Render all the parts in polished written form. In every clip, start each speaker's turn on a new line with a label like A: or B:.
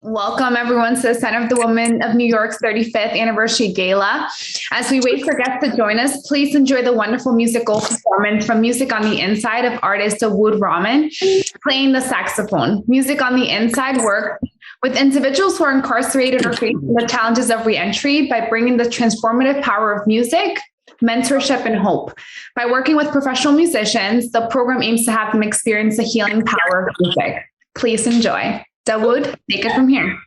A: Welcome everyone to the Center of the Women of New York's 35th anniversary gala. As we wait for guests to join us, please enjoy the wonderful musical performance from Music on the Inside of artist Dawud Rahman playing the saxophone. Music on the Inside works with individuals who are incarcerated or facing the challenges of reentry by bringing the transformative power of music, mentorship, and hope. By working with professional musicians, the program aims to have them experience the healing power of music. Please enjoy. Dawud, take it from here.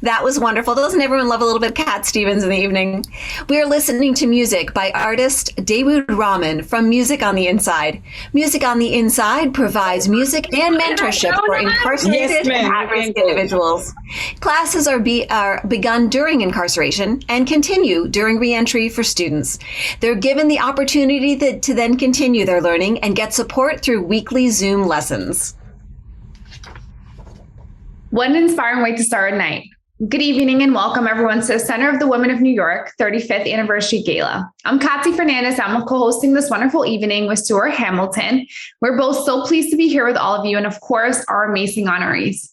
B: That was wonderful. Doesn't everyone love a little bit of Cat Stevens in the evening? We are listening to music by artist Dawud Rahman from Music on the Inside. Music on the Inside provides music and mentorship for incarcerated and at-risk individuals. Classes are begun during incarceration and continue during reentry for students. They're given the opportunity to then continue their learning and get support through weekly Zoom lessons.
A: What an inspiring way to start a night. Good evening and welcome everyone to the Center of the Women of New York 35th Anniversary Gala. I'm Kati Fernandez. I'm co-hosting this wonderful evening with Stewart Hamilton. We're both so pleased to be here with all of you and of course our amazing honorees.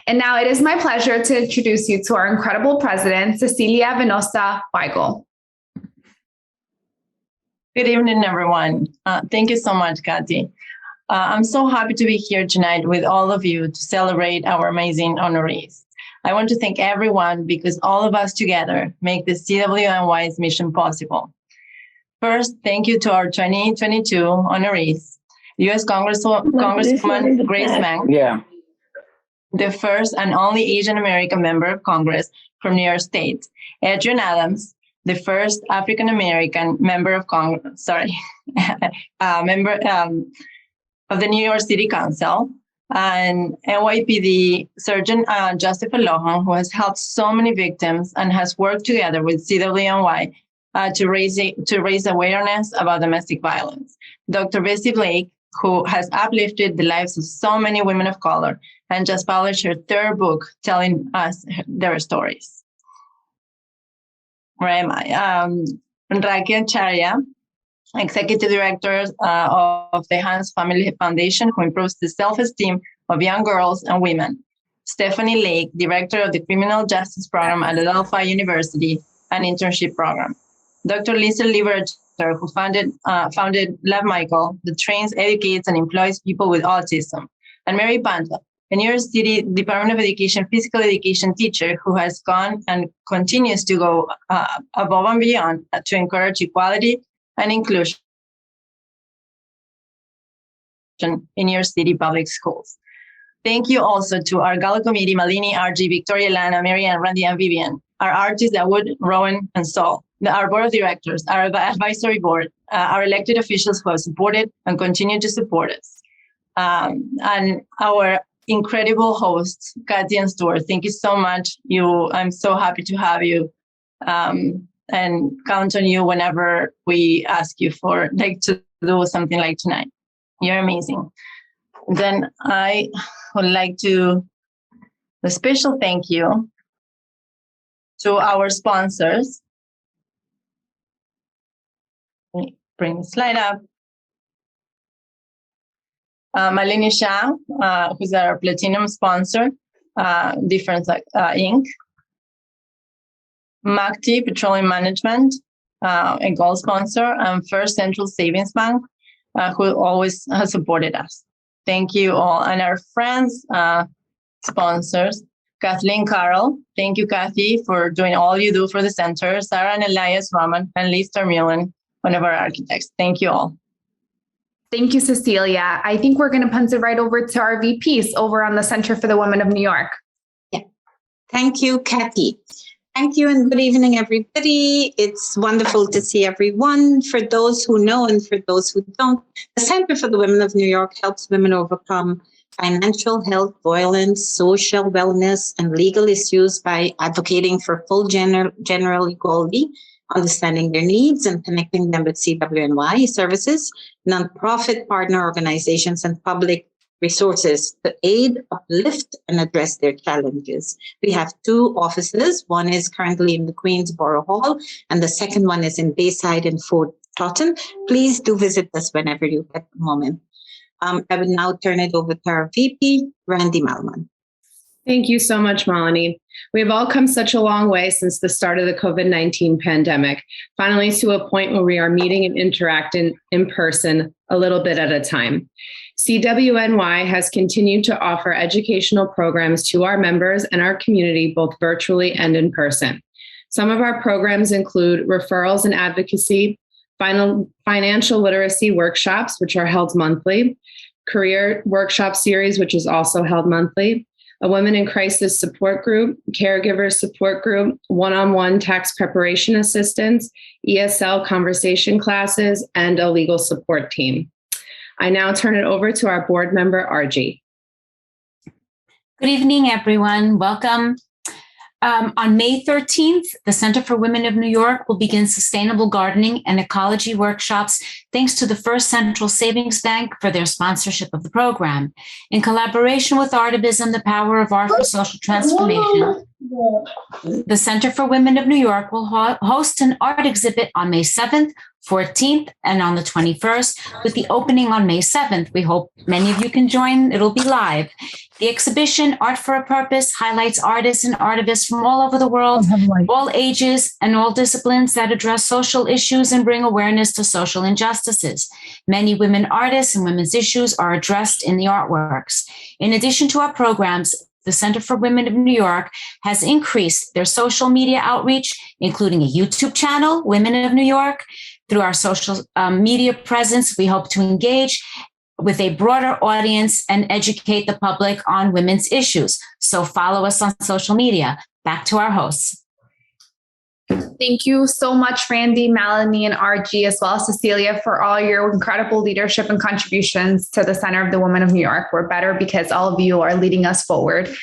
A: And now it is my pleasure to introduce you to our incredible president, Cecilia Venosa Weigel.
C: Good evening, everyone. Thank you so much, Kati. I'm so happy to be here tonight with all of you to celebrate our amazing honorees. I want to thank everyone because all of us together make the CWNY's mission possible. First, thank you to our 2022 honorees, U.S. Congresswoman Grace Meng, the first and only Asian American member of Congress from New York State, Adrienne Adams, the first African American member of Congress, member of the New York City Council, and NYPD Surgeon Joseph Alohan, who has helped so many victims and has worked together with CWNY to raise awareness about domestic violence. Dr. Bessie Blake, who has uplifted the lives of so many women of color and just published her third book telling us their stories. Racquel Chariah, Executive Director of the Hance Family Foundation, who improves the self-esteem of young girls and women. Stephanie Lake, Director of the Criminal Justice Program at Adelphi University, an internship program. Dr. Lisa Liberatore, who founded Love Michael, that trains, educates, and employs people with autism. And Mary Panta, a New York City Department of Education physical education teacher who has gone and continues to go above and beyond to encourage equality and inclusion in New York City public schools. Thank you also to our Gala committee, Malini, RG, Victoria, Lana, Marianne, Randy, and Vivian, our artists, Dawud, Rowan, and Saul, our board of directors, our advisory board, our elected officials who have supported and continue to support us, and our incredible hosts, Kati and Stewart. Thank you so much. I'm so happy to have you. And count on you whenever we ask you to do something like tonight. You're amazing. Then I would like to a special thank you to our sponsors. Let me bring the slide up. Malini Shah, who's our platinum sponsor, Difference Inc. McKiernan Petroleum Management, a gold sponsor, and First Central Savings Bank, who always has supported us. Thank you all. And our friends, sponsors, Kathleen Carroll. Thank you, Kati, for doing all you do for the center. Sarah and Elias Rahman, and Liz Termullen, one of our architects. Thank you all.
A: Thank you, Cecilia. I think we're going to punt it right over to our VPs over on the Center for the Women of New York.
D: Yeah. Thank you, Kati. Thank you and good evening, everybody. It's wonderful to see everyone. For those who know and for those who don't, the Center for the Women of New York helps women overcome financial, health, violence, social wellness, and legal issues by advocating for full general equality, understanding their needs, and connecting them with CWNY services, nonprofit partner organizations, and public resources to aid, uplift, and address their challenges. We have two offices. One is currently in the Queensboro Hall, and the second one is in Bayside and Fort Totten. Please do visit us whenever you get the moment. I will now turn it over to our VP, Randy Malman.
E: Thank you so much, Malini. We have all come such a long way since the start of the COVID-19 pandemic, finally to a point where we are meeting and interacting in person a little bit at a time. CWNY has continued to offer educational programs to our members and our community, both virtually and in person. Some of our programs include referrals and advocacy, financial literacy workshops, which are held monthly, career workshop series, which is also held monthly, a women in crisis support group, caregiver support group, one-on-one tax preparation assistance, ESL conversation classes, and a legal support team. I now turn it over to our board member, Arji.
F: Good evening, everyone. Welcome. On May 13th, the Center for Women of New York will begin sustainable gardening and ecology workshops thanks to the First Central Savings Bank for their sponsorship of the program. In collaboration with Artivism, the Power of Art for Social Transformation, the Center for Women of New York will host an art exhibit on May 7th, 14th, and on the 21st, with the opening on May 7th. We hope many of you can join. It'll be live. The exhibition, Art for a Purpose, highlights artists and artivists from all over the world, all ages and all disciplines that address social issues and bring awareness to social injustices. Many women artists and women's issues are addressed in the artworks. In addition to our programs, the Center for Women of New York has increased their social media outreach, including a YouTube channel, Women of New York. Through our social media presence, we hope to engage with a broader audience and educate the public on women's issues. So follow us on social media. Back to our hosts.
A: Thank you so much, Randy, Melanie, and RG, as well as Cecilia, for all your incredible leadership and contributions to the Center of the Women of New York. We're better because all of you are leading us forward.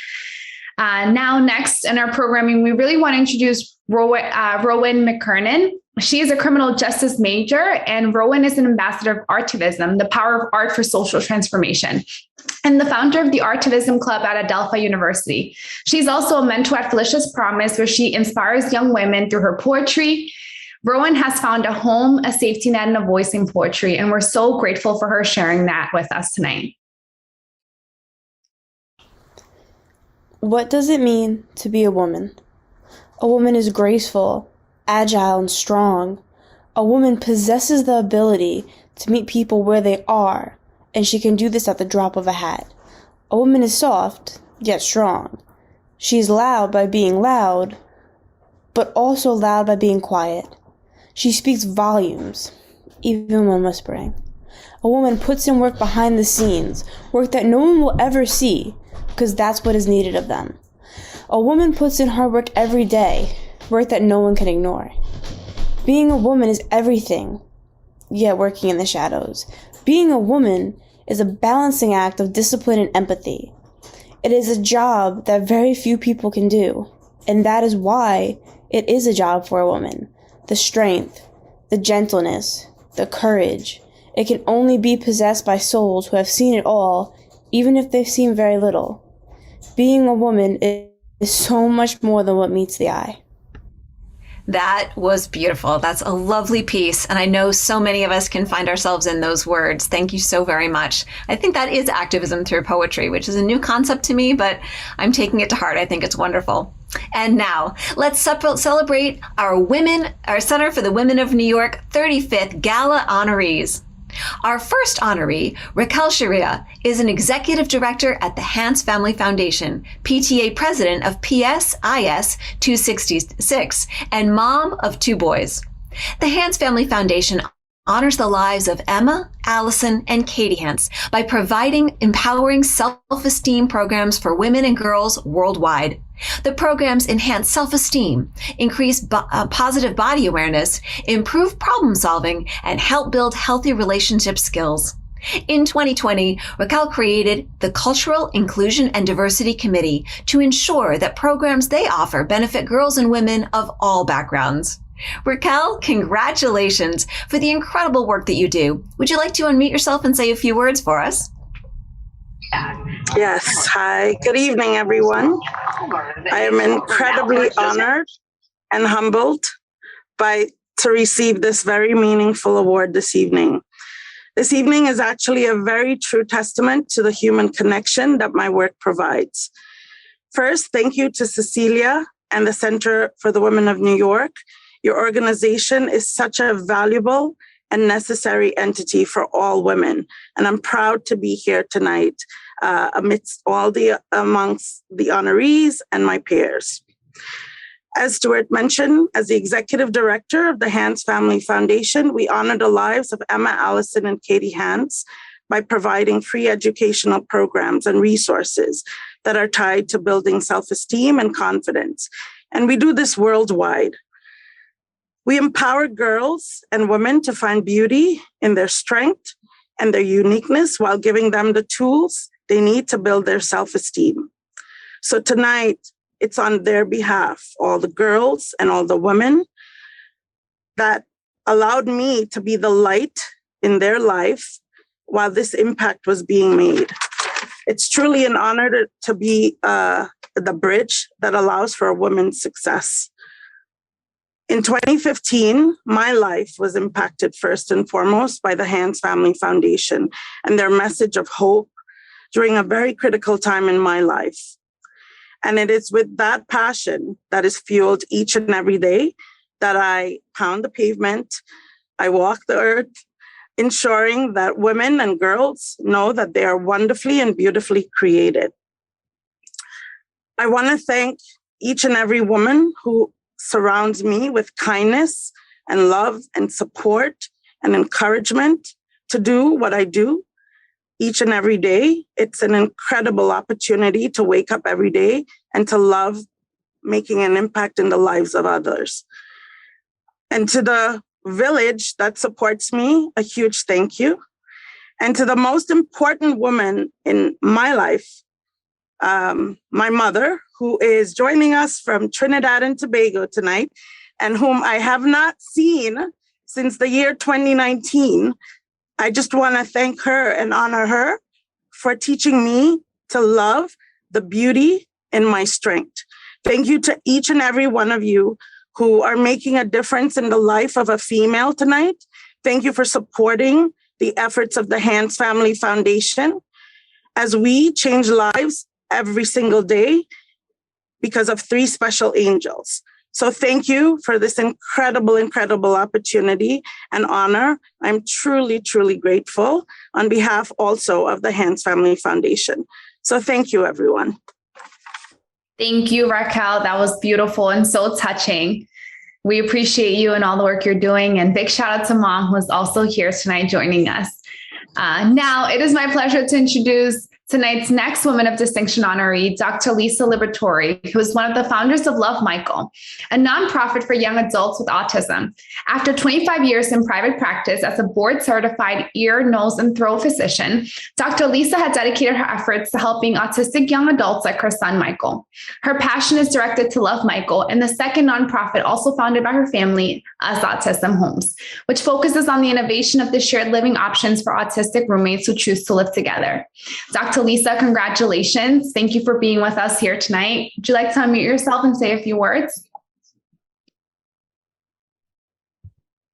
A: Now, next in our programming, we really want to introduce Rowan McKiernan. She is a criminal justice major, and Rowan is an ambassador of Artivism, the power of art for social transformation, and the founder of the Artivism Club at Adelphi University. She's also a mentor at Felicia's Promise, where she inspires young women through her poetry. Rowan has found a home, a safety net, and a voice in poetry, and we're so grateful for her sharing that with us tonight.
G: What does it mean to be a woman? A woman is graceful, agile, and strong. A woman possesses the ability to meet people where they are, and she can do this at the drop of a hat. A woman is soft, yet strong. She is loud by being loud, but also loud by being quiet. She speaks volumes, even when whispering. A woman puts in work behind the scenes, work that no one will ever see, because that's what is needed of them. A woman puts in hard work every day, work that no one can ignore. Being a woman is everything, yet working in the shadows. Being a woman is a balancing act of discipline and empathy. It is a job that very few people can do, and that is why it is a job for a woman. The strength, the gentleness, the courage, it can only be possessed by souls who have seen it all, even if they've seen very little. Being a woman is so much more than what meets the eye.
B: That was beautiful. That's a lovely piece. And I know so many of us can find ourselves in those words. Thank you so very much. I think that is activism through poetry, which is a new concept to me, but I'm taking it to heart. I think it's wonderful. And now let's celebrate our Center for the Women of New York 35th Gala honorees. Our first honoree, Racquel Chariah, is an executive director at the Hance Family Foundation, PTA president of PSIS 266, and mom of 2 boys. The Hance Family Foundation honors the lives of Emma, Allison, and Katie Hance by providing empowering self-esteem programs for women and girls worldwide. The programs enhance self-esteem, increase positive body awareness, improve problem solving, and help build healthy relationship skills. In 2020, Racquel created the Cultural Inclusion and Diversity Committee to ensure that programs they offer benefit girls and women of all backgrounds. Racquel, congratulations for the incredible work that you do. Would you like to unmute yourself and say a few words for us?
H: Yes. Hi. Good evening, everyone. I am incredibly honored and humbled to receive this very meaningful award this evening. This evening is actually a very true testament to the human connection that my work provides. First, thank you to Cecilia and the Center for the Women of New York. Your organization is such a valuable and necessary entity for all women. And I'm proud to be here tonight amongst the honorees and my peers. As Stewart mentioned, as the executive director of the Hance Family Foundation, we honor the lives of Emma, Allison, and Katie Hance by providing free educational programs and resources that are tied to building self-esteem and confidence. And we do this worldwide. We empower girls and women to find beauty in their strength and their uniqueness while giving them the tools they need to build their self-esteem. So tonight, it's on their behalf, all the girls and all the women that allowed me to be the light in their life while this impact was being made. It's truly an honor to be the bridge that allows for a woman's success. In 2015, my life was impacted first and foremost by the Hance Family Foundation and their message of hope during a very critical time in my life. And it is with that passion that is fueled each and every day that I pound the pavement, I walk the earth, ensuring that women and girls know that they are wonderfully and beautifully created. I want to thank each and every woman who surrounds me with kindness and love and support and encouragement to do what I do each and every day. It's an incredible opportunity to wake up every day and to love making an impact in the lives of others. And to the village that supports me, a huge thank you. And to the most important woman in my life, my mother, who is joining us from Trinidad and Tobago tonight, and whom I have not seen since the year 2019. I just want to thank her and honor her for teaching me to love the beauty in my strength. Thank you to each and every one of you who are making a difference in the life of a female tonight. Thank you for supporting the efforts of the Hance Family Foundation as we change lives every single day because of 3 special angels. So thank you for this incredible, incredible opportunity and honor. I'm truly, truly grateful on behalf also of the Hance Family Foundation. So thank you, everyone.
A: Thank you, Racquel. That was beautiful and so touching. We appreciate you and all the work you're doing. And big shout out to Mom, who is also here tonight joining us. Now, it is my pleasure to introduce tonight's next Woman of Distinction honoree, Dr. Lisa Liberatore, who is one of the founders of Love Michael, a nonprofit for young adults with autism. After 25 years in private practice as a board-certified ear, nose, and throat physician, Dr. Lisa had dedicated her efforts to helping autistic young adults like her son, Michael. Her passion is directed to Love Michael and the second nonprofit also founded by her family, As Autism Homes, which focuses on the innovation of the shared living options for autistic roommates who choose to live together. Dr. Lisa, congratulations. Thank you for being with us here tonight. Would you like to unmute yourself and say a few words?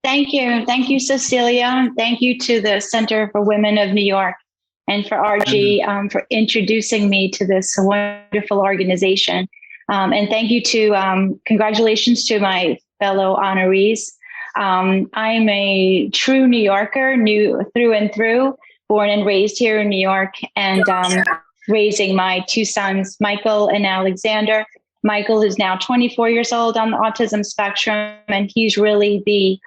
I: Thank you. Thank you, Cecilia. Thank you to the Center for Women of New York and for RG for introducing me to this wonderful organization. And thank you to, congratulations to my fellow honorees. I'm a true New Yorker, through and through, born and raised here in New York, and raising my 2 sons, Michael and Alexander. Michael is now 24 years old on the autism spectrum, and he's really the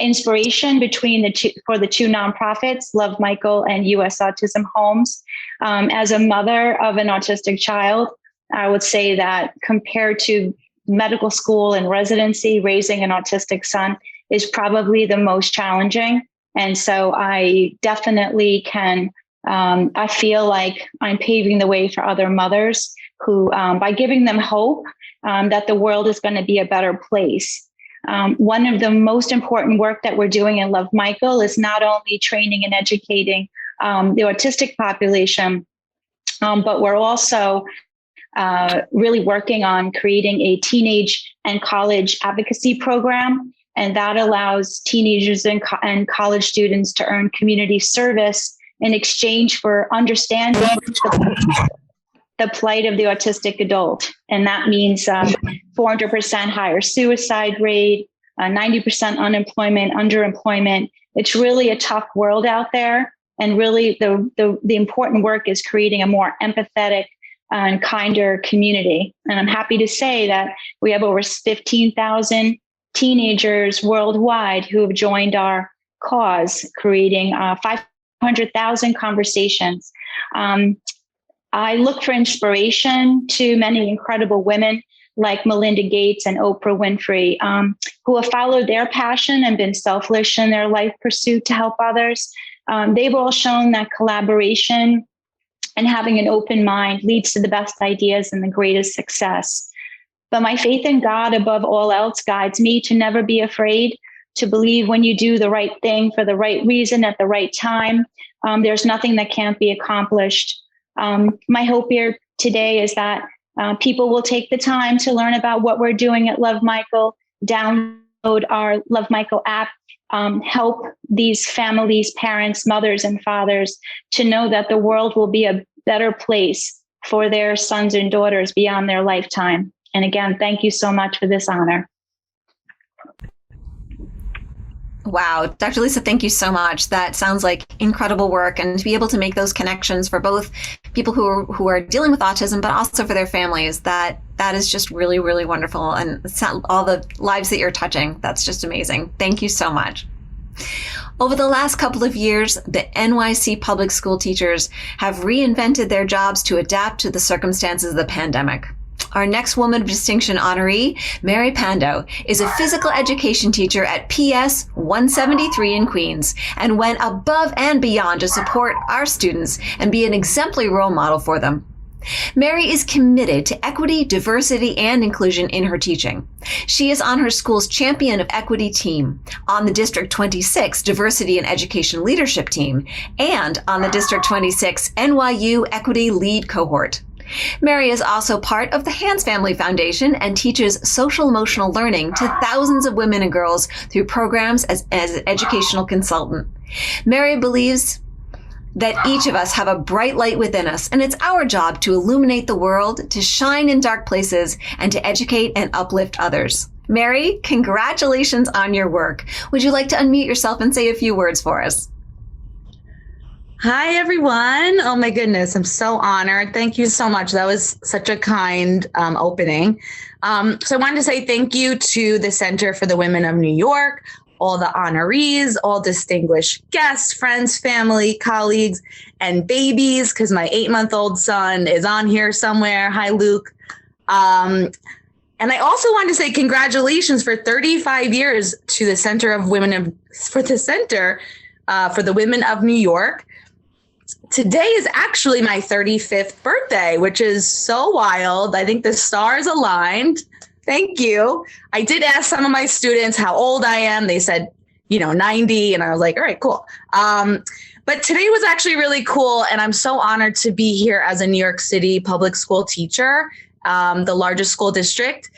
I: inspiration between the two for the 2 nonprofits, Love Michael and US Autism Homes. As a mother of an autistic child, I would say that compared to medical school and residency, raising an autistic son is probably the most challenging. And so I definitely can, I feel like I'm paving the way for other mothers who, by giving them hope that the world is going to be a better place. One of the most important work that we're doing in Love Michael is not only training and educating the autistic population, but we're also really working on creating a teenage and college advocacy program. And that allows teenagers and college students to earn community service in exchange for understanding the plight of the autistic adult. And that means 400% higher suicide rate, 90% unemployment, underemployment. It's really a tough world out there. And really the important work is creating a more empathetic and kinder community. And I'm happy to say that we have over 15,000 teenagers worldwide who have joined our cause, creating 500,000 conversations. I look for inspiration to many incredible women like Melinda Gates and Oprah Winfrey, who have followed their passion and been selfless in their life pursuit to help others. They've all shown that collaboration and having an open mind leads to the best ideas and the greatest success. But my faith in God above all else guides me to never be afraid, to believe when you do the right thing for the right reason at the right time, there's nothing that can't be accomplished. My hope here today is that people will take the time to learn about what we're doing at Love Michael, download our Love Michael app, help these families, parents, mothers, and fathers to know that the world will be a better place for their sons and daughters beyond their lifetime. And again, thank you so much for this honor.
B: Wow. Dr. Lisa, thank you so much. That sounds like incredible work, and to be able to make those connections for both people who are dealing with autism, but also for their families, that is just really, really wonderful. And all the lives that you're touching, that's just amazing. Thank you so much. Over the last couple of years, the NYC public school teachers have reinvented their jobs to adapt to the circumstances of the pandemic. Our next Woman of Distinction honoree, Mary Pando, is a physical education teacher at PS 173 in Queens and went above and beyond to support our students and be an exemplary role model for them. Mary is committed to equity, diversity, and inclusion in her teaching. She is on her school's Champion of Equity team, on the District 26 Diversity and Education Leadership team, and on the District 26 NYU Equity Lead Cohort. Mary is also part of the Hance Family Foundation and teaches social emotional learning to thousands of women and girls through programs as an educational consultant. Mary believes that each of us have a bright light within us, and it's our job to illuminate the world, to shine in dark places, and to educate and uplift others. Mary, congratulations on your work. Would you like to unmute yourself and say a few words for us?
J: Hi, everyone. Oh, my goodness. I'm so honored. Thank you so much. That was such a kind opening. So I wanted to say thank you to the Center for the Women of New York, all the honorees, all distinguished guests, friends, family, colleagues, and babies, because my 8-month-old son is on here somewhere. Hi, Luke. And I also wanted to say congratulations for 35 years to the Center for the Women of New York. Today is actually my 35th birthday, which is so wild. I think the stars aligned. Thank you. I did ask some of my students how old I am. They said, 90. And I was like, all right, cool. But today was actually really cool. And I'm so honored to be here as a New York City public school teacher, the largest school district,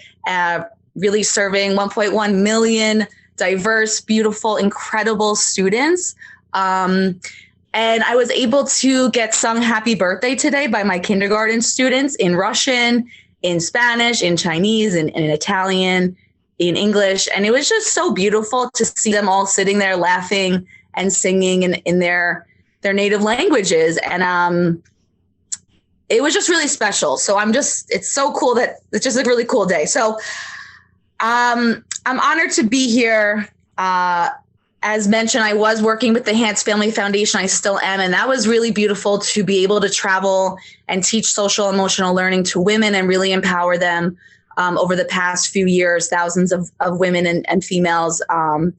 J: really serving 1.1 million diverse, beautiful, incredible students. And I was able to get sung happy birthday today by my kindergarten students in Russian, in Spanish, in Chinese, in Italian, in English. And it was just so beautiful to see them all sitting there laughing and singing in their native languages. And it was just really special. So it's so cool that it's just a really cool day. So I'm honored to be here. As mentioned, I was working with the Hance Family Foundation. I still am. And that was really beautiful to be able to travel and teach social emotional learning to women and really empower them over the past few years, thousands of women and females. And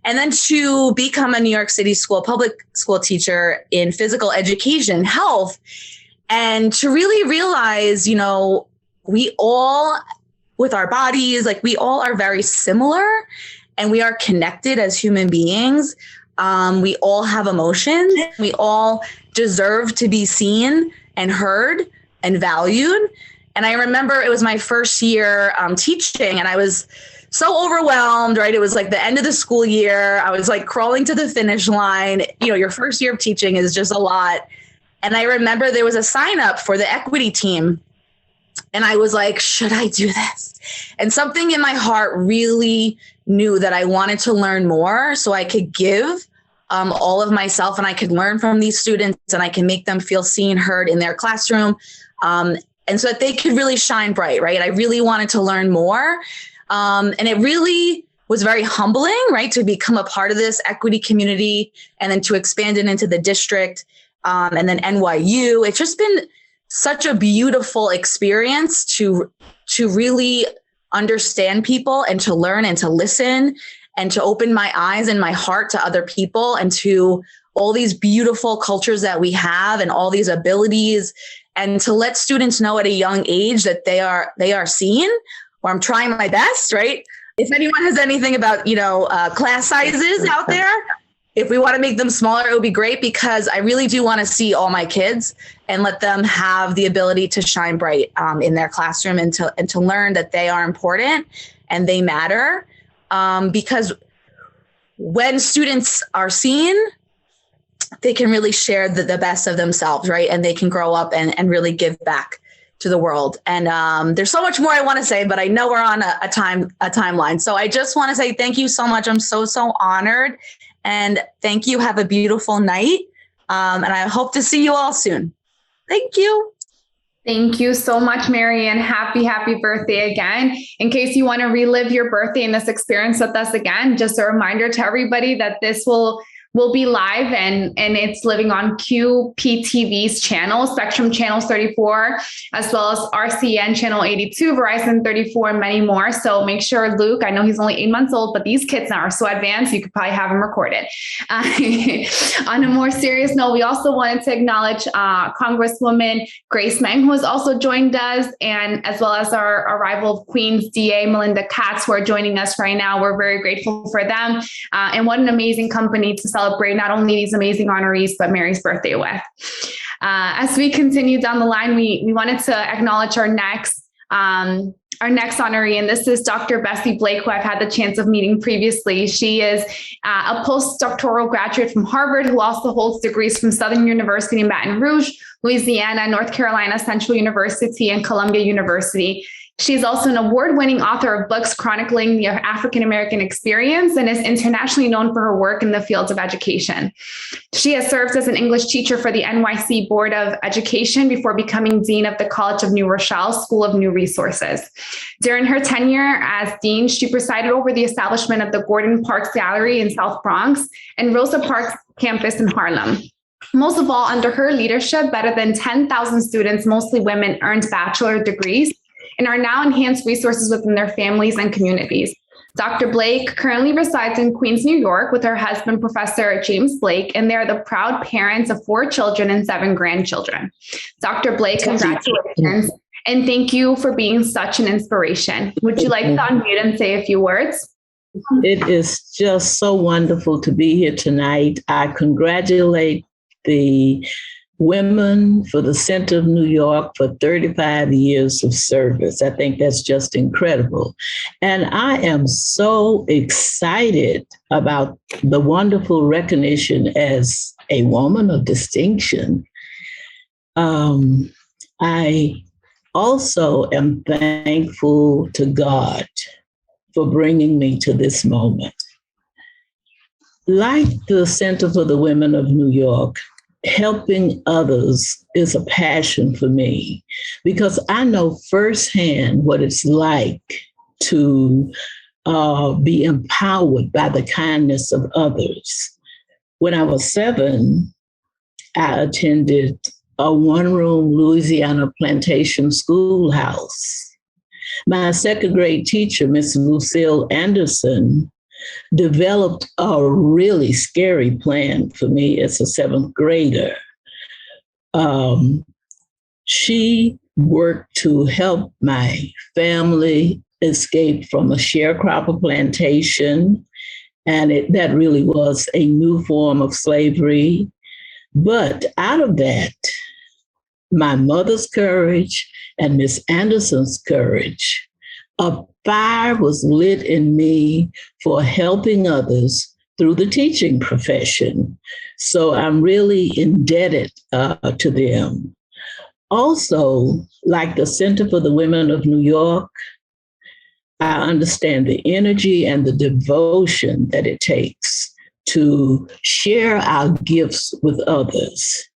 J: then to become a New York City public school teacher in physical education, health, and to really realize, we all, with our bodies, we all are very similar. And we are connected as human beings. We all have emotions. We all deserve to be seen and heard and valued. And I remember it was my first year teaching, and I was so overwhelmed, right? It was like the end of the school year. I was crawling to the finish line. Your first year of teaching is just a lot. And I remember there was a sign up for the equity team. And I was like, should I do this? And something in my heart really knew that I wanted to learn more so I could give all of myself, and I could learn from these students, and I can make them feel seen, heard in their classroom. And so that they could really shine bright, right? I really wanted to learn more. And it really was very humbling, right? To become a part of this equity community and then to expand it into the district and then NYU. It's just been such a beautiful experience to really understand people and to learn and to listen and to open my eyes and my heart to other people and to all these beautiful cultures that we have and all these abilities, and to let students know at a young age that they are seen, or I'm trying my best, right? If anyone has anything about, class sizes out there, if we want to make them smaller, it would be great, because I really do want to see all my kids and let them have the ability to shine bright in their classroom and to learn that they are important and they matter. Because when students are seen, they can really share the best of themselves, right? And they can grow up and really give back to the world. And there's so much more I want to say, but I know we're on a timeline. So I just want to say thank you so much. I'm so honored. And thank you. Have a beautiful night. And I hope to see you all soon. Thank you.
A: Thank you so much, Mary, and happy birthday again. In case you want to relive your birthday and this experience with us again, just a reminder to everybody that this will be live and it's living on QPTV's channel, Spectrum Channels 34, as well as RCN Channel 82, Verizon 34, and many more. So make sure, Luke, I know he's only 8 months old, but these kids now are so advanced, you could probably have them recorded. On a more serious note, we also wanted to acknowledge Congresswoman Grace Meng, who has also joined us, and as well as our rival Queens DA, Melinda Katz, who are joining us right now. We're very grateful for them. And what an amazing company to celebrate not only these amazing honorees, but Mary's birthday with. As we continue down the line, we wanted to acknowledge our next honoree, and this is Dr. Bessie Blake, who I've had the chance of meeting previously. She is a postdoctoral graduate from Harvard, who also holds degrees from Southern University in Baton Rouge, Louisiana, North Carolina Central University, and Columbia University. She's also an award-winning author of books chronicling the African-American experience and is internationally known for her work in the fields of education. She has served as an English teacher for the NYC Board of Education before becoming Dean of the College of New Rochelle School of New Resources. During her tenure as Dean, she presided over the establishment of the Gordon Parks Gallery in South Bronx and Rosa Parks campus in Harlem. Most of all, under her leadership, better than 10,000 students, mostly women, earned bachelor degrees and are now enhanced resources within their families and communities. Dr. Blake currently resides in Queens, New York with her husband, Professor James Blake, and they're the proud parents of 4 children and 7 grandchildren. Dr. Blake, congratulations, and thank you for being such an inspiration. Would you like to unmute and say a few words?
K: It is just so wonderful to be here tonight. I congratulate the women for the Center of New York for 35 years of service. I think that's just incredible. And I am so excited about the wonderful recognition as a woman of distinction. I also am thankful to God for bringing me to this moment. Like the Center for the Women of New York, helping others is a passion for me because I know firsthand what it's like to be empowered by the kindness of others. When I was 7, I attended a one-room Louisiana plantation schoolhouse. My second grade teacher, Miss Lucille Anderson, developed a really scary plan for me as a 7th grader. She worked to help my family escape from a sharecropper plantation, and that really was a new form of slavery. But out of that, my mother's courage and Miss Anderson's courage, a fire was lit in me for helping others through the teaching profession. So I'm really indebted to them. Also, like the Center for the Women of New York, I understand the energy and the devotion that it takes to share our gifts with others.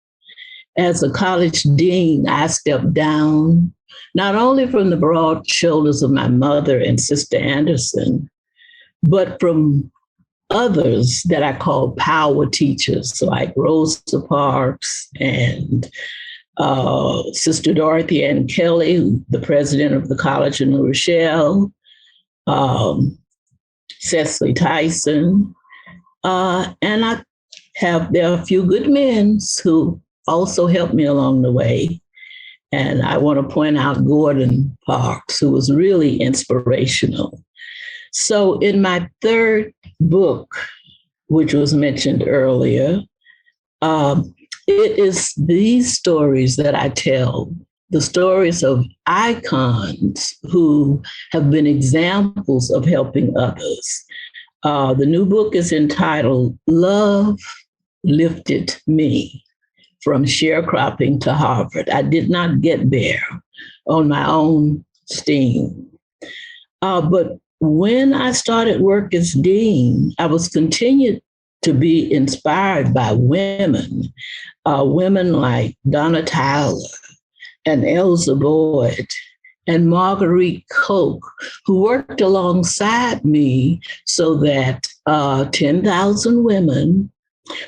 K: As a college dean, I stepped down not only from the broad shoulders of my mother and Sister Anderson, but from others that I call power teachers, like Rosa Parks and Sister Dorothy Ann Kelly, the president of the College of New Rochelle, Cecily Tyson, and there are a few good men who also helped me along the way. And I want to point out Gordon Parks, who was really inspirational. So in my third book, which was mentioned earlier, it is these stories that I tell, the stories of icons who have been examples of helping others. The new book is entitled Love Lifted Me, From Sharecropping to Harvard. I did not get there on my own steam. But when I started work as dean, I was continued to be inspired by women like Donna Tyler and Elza Boyd and Marguerite Koch, who worked alongside me so that 10,000 women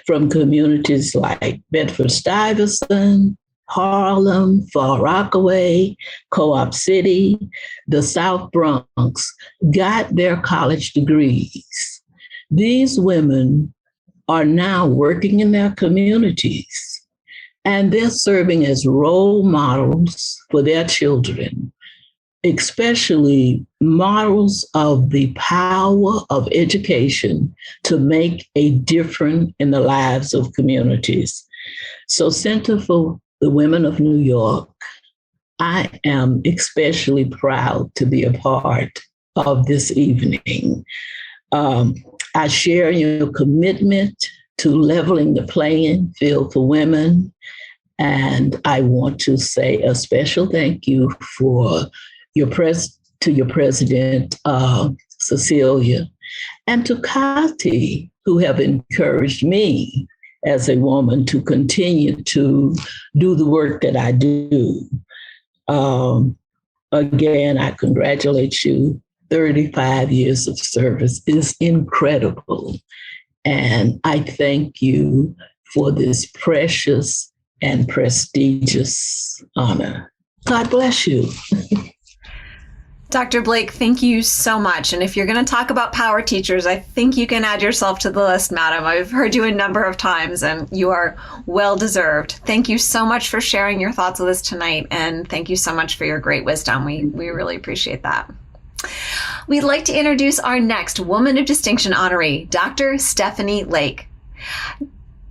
K: from communities like Bedford-Stuyvesant, Harlem, Far Rockaway, Co-op City, the South Bronx, got their college degrees. These women are now working in their communities, and they're serving as role models for their children, especially models of the power of education to make a difference in the lives of communities. So Center for the Women of New York, I am especially proud to be a part of this evening. I share your commitment to leveling the playing field for women. And I want to say a special thank you for your president, Cecilia, and to Kati, who have encouraged me as a woman to continue to do the work that I do. Again, I congratulate you. 35 years of service is incredible. And I thank you for this precious and prestigious honor. God bless you.
B: Dr. Blake, thank you so much. And if you're going to talk about power teachers, I think you can add yourself to the list, madam. I've heard you a number of times, and you are well deserved. Thank you so much for sharing your thoughts with us tonight. And thank you so much for your great wisdom. We really appreciate that. We'd like to introduce our next Woman of Distinction honoree, Dr. Stephanie Lake,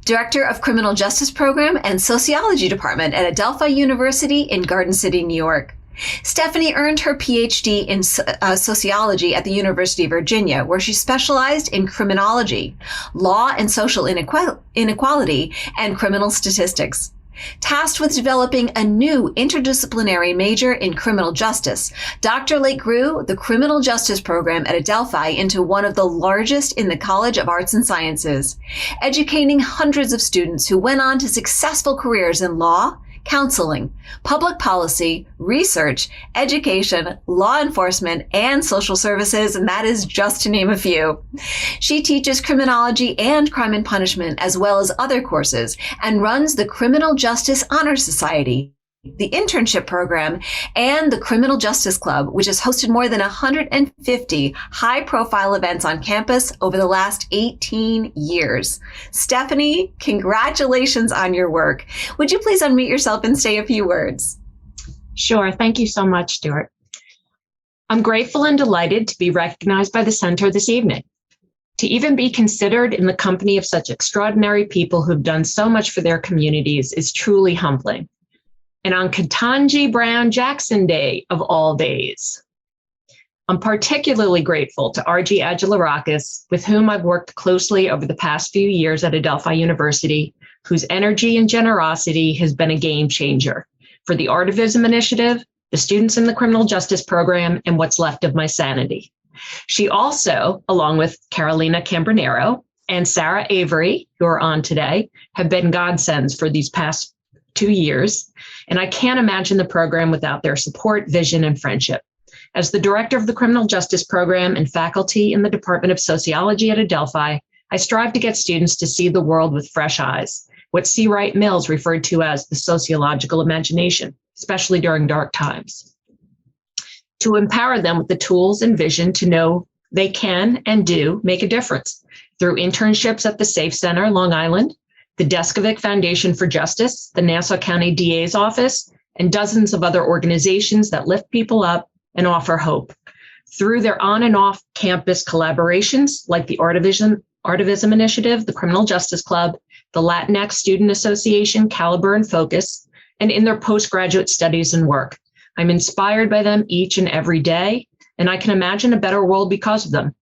B: Director of Criminal Justice Program and Sociology Department at Adelphi University in Garden City, New York. Stephanie earned her Ph.D. in sociology at the University of Virginia, where she specialized in criminology, law and social inequality, and criminal statistics. Tasked with developing a new interdisciplinary major in criminal justice, Dr. Lake grew the Criminal Justice Program at Adelphi into one of the largest in the College of Arts and Sciences, educating hundreds of students who went on to successful careers in law, counseling, public policy, research, education, law enforcement, and social services, and that is just to name a few. She teaches criminology and crime and punishment, as well as other courses, and runs the Criminal Justice Honor Society, the internship program, and the Criminal Justice Club, which has hosted more than 150 high-profile events on campus over the last 18 years. Stephanie, congratulations on your work. Would you please unmute yourself and say a few words?
L: Sure. Thank you so much, Stewart. I'm grateful and delighted to be recognized by the Center this evening. To even be considered in the company of such extraordinary people who've done so much for their communities is truly humbling. And on Ketanji Brown Jackson Day of all days. I'm particularly grateful to R.G. Agilarakis, with whom I've worked closely over the past few years at Adelphi University, whose energy and generosity has been a game changer for the Artivism Initiative, the students in the Criminal Justice Program, and what's left of my sanity. She also, along with Carolina Cambronero and Sarah Avery, who are on today, have been godsends for these past 2 years, and I can't imagine the program without their support, vision, and friendship. As the director of the Criminal Justice Program and faculty in the Department of Sociology at Adelphi, I strive to get students to see the world with fresh eyes, what C. Wright Mills referred to as the sociological imagination, especially during dark times. To empower them with the tools and vision to know they can and do make a difference through internships at the Safe Center, Long Island, the Deskovic Foundation for Justice, the Nassau County DA's office, and dozens of other organizations that lift people up and offer hope. Through their on and off campus collaborations like the Artivism Initiative, the Criminal Justice Club, the Latinx Student Association, Caliber and Focus, and in their postgraduate studies and work. I'm inspired by them each and every day, and I can imagine a better world because of them.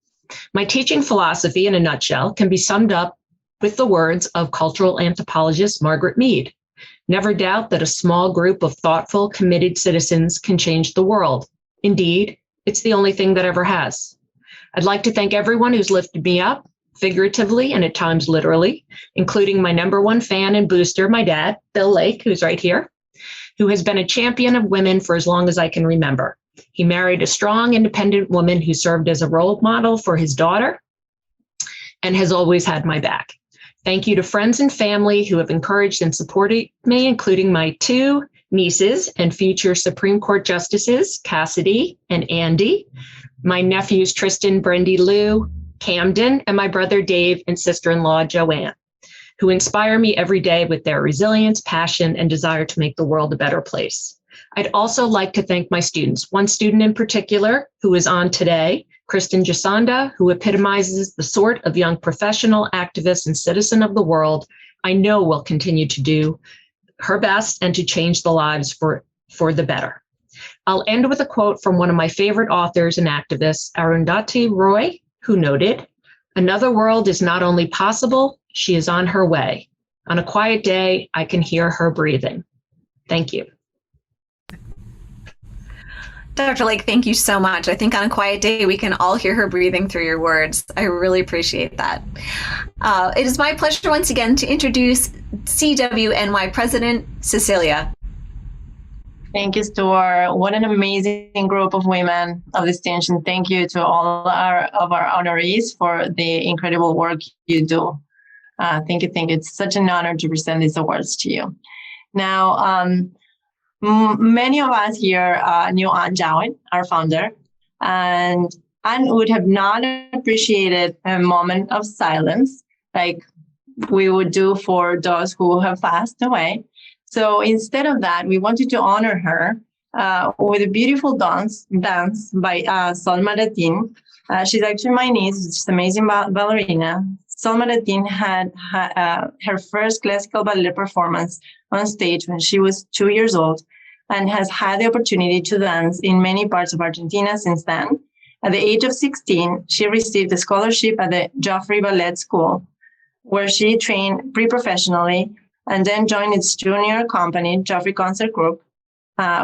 L: My teaching philosophy, in a nutshell, can be summed up with the words of cultural anthropologist Margaret Mead. Never doubt that a small group of thoughtful, committed citizens can change the world. Indeed, it's the only thing that ever has. I'd like to thank everyone who's lifted me up, figuratively and at times literally, including my number one fan and booster, my dad, Bill Lake, who's right here, who has been a champion of women for as long as I can remember. He married a strong, independent woman who served as a role model for his daughter and has always had my back. Thank you to friends and family who have encouraged and supported me, including my two nieces and future Supreme Court Justices, Cassidy and Andy, my nephews, Tristan, Brendy, Lou, Camden, and my brother, Dave, and sister-in-law, Joanne, who inspire me every day with their resilience, passion, and desire to make the world a better place. I'd also like to thank my students. One student in particular who is on today, Kristen Jasonda, who epitomizes the sort of young professional, activist, and citizen of the world I know will continue to do her best and to change the lives for the better. I'll end with a quote from one of my favorite authors and activists, Arundhati Roy, who noted, "Another world is not only possible, she is on her way. On a quiet day, I can hear her breathing." Thank you.
B: Dr. Lake, thank you so much. I think on a quiet day, we can all hear her breathing through your words. I really appreciate that. It is my pleasure once again to introduce CWNY President Cecilia.
C: Thank you, Stewart. What an amazing group of women of distinction. Thank you to all of our honorees for the incredible work you do. Thank you. It's such an honor to present these awards to you. Now, many of us here knew Aunt Dawud, our founder, and Aunt would have not appreciated a moment of silence like we would do for those who have passed away. So instead of that, we wanted to honor her with a beautiful dance by Sol Marattin. She's actually my niece. She's an amazing ballerina. Sol Marattin had her first classical ballet performance on stage when she was 2 years old and has had the opportunity to dance in many parts of Argentina since then. At the age of 16, she received a scholarship at the Joffrey Ballet School, where she trained pre-professionally and then joined its junior company, Joffrey Concert Group,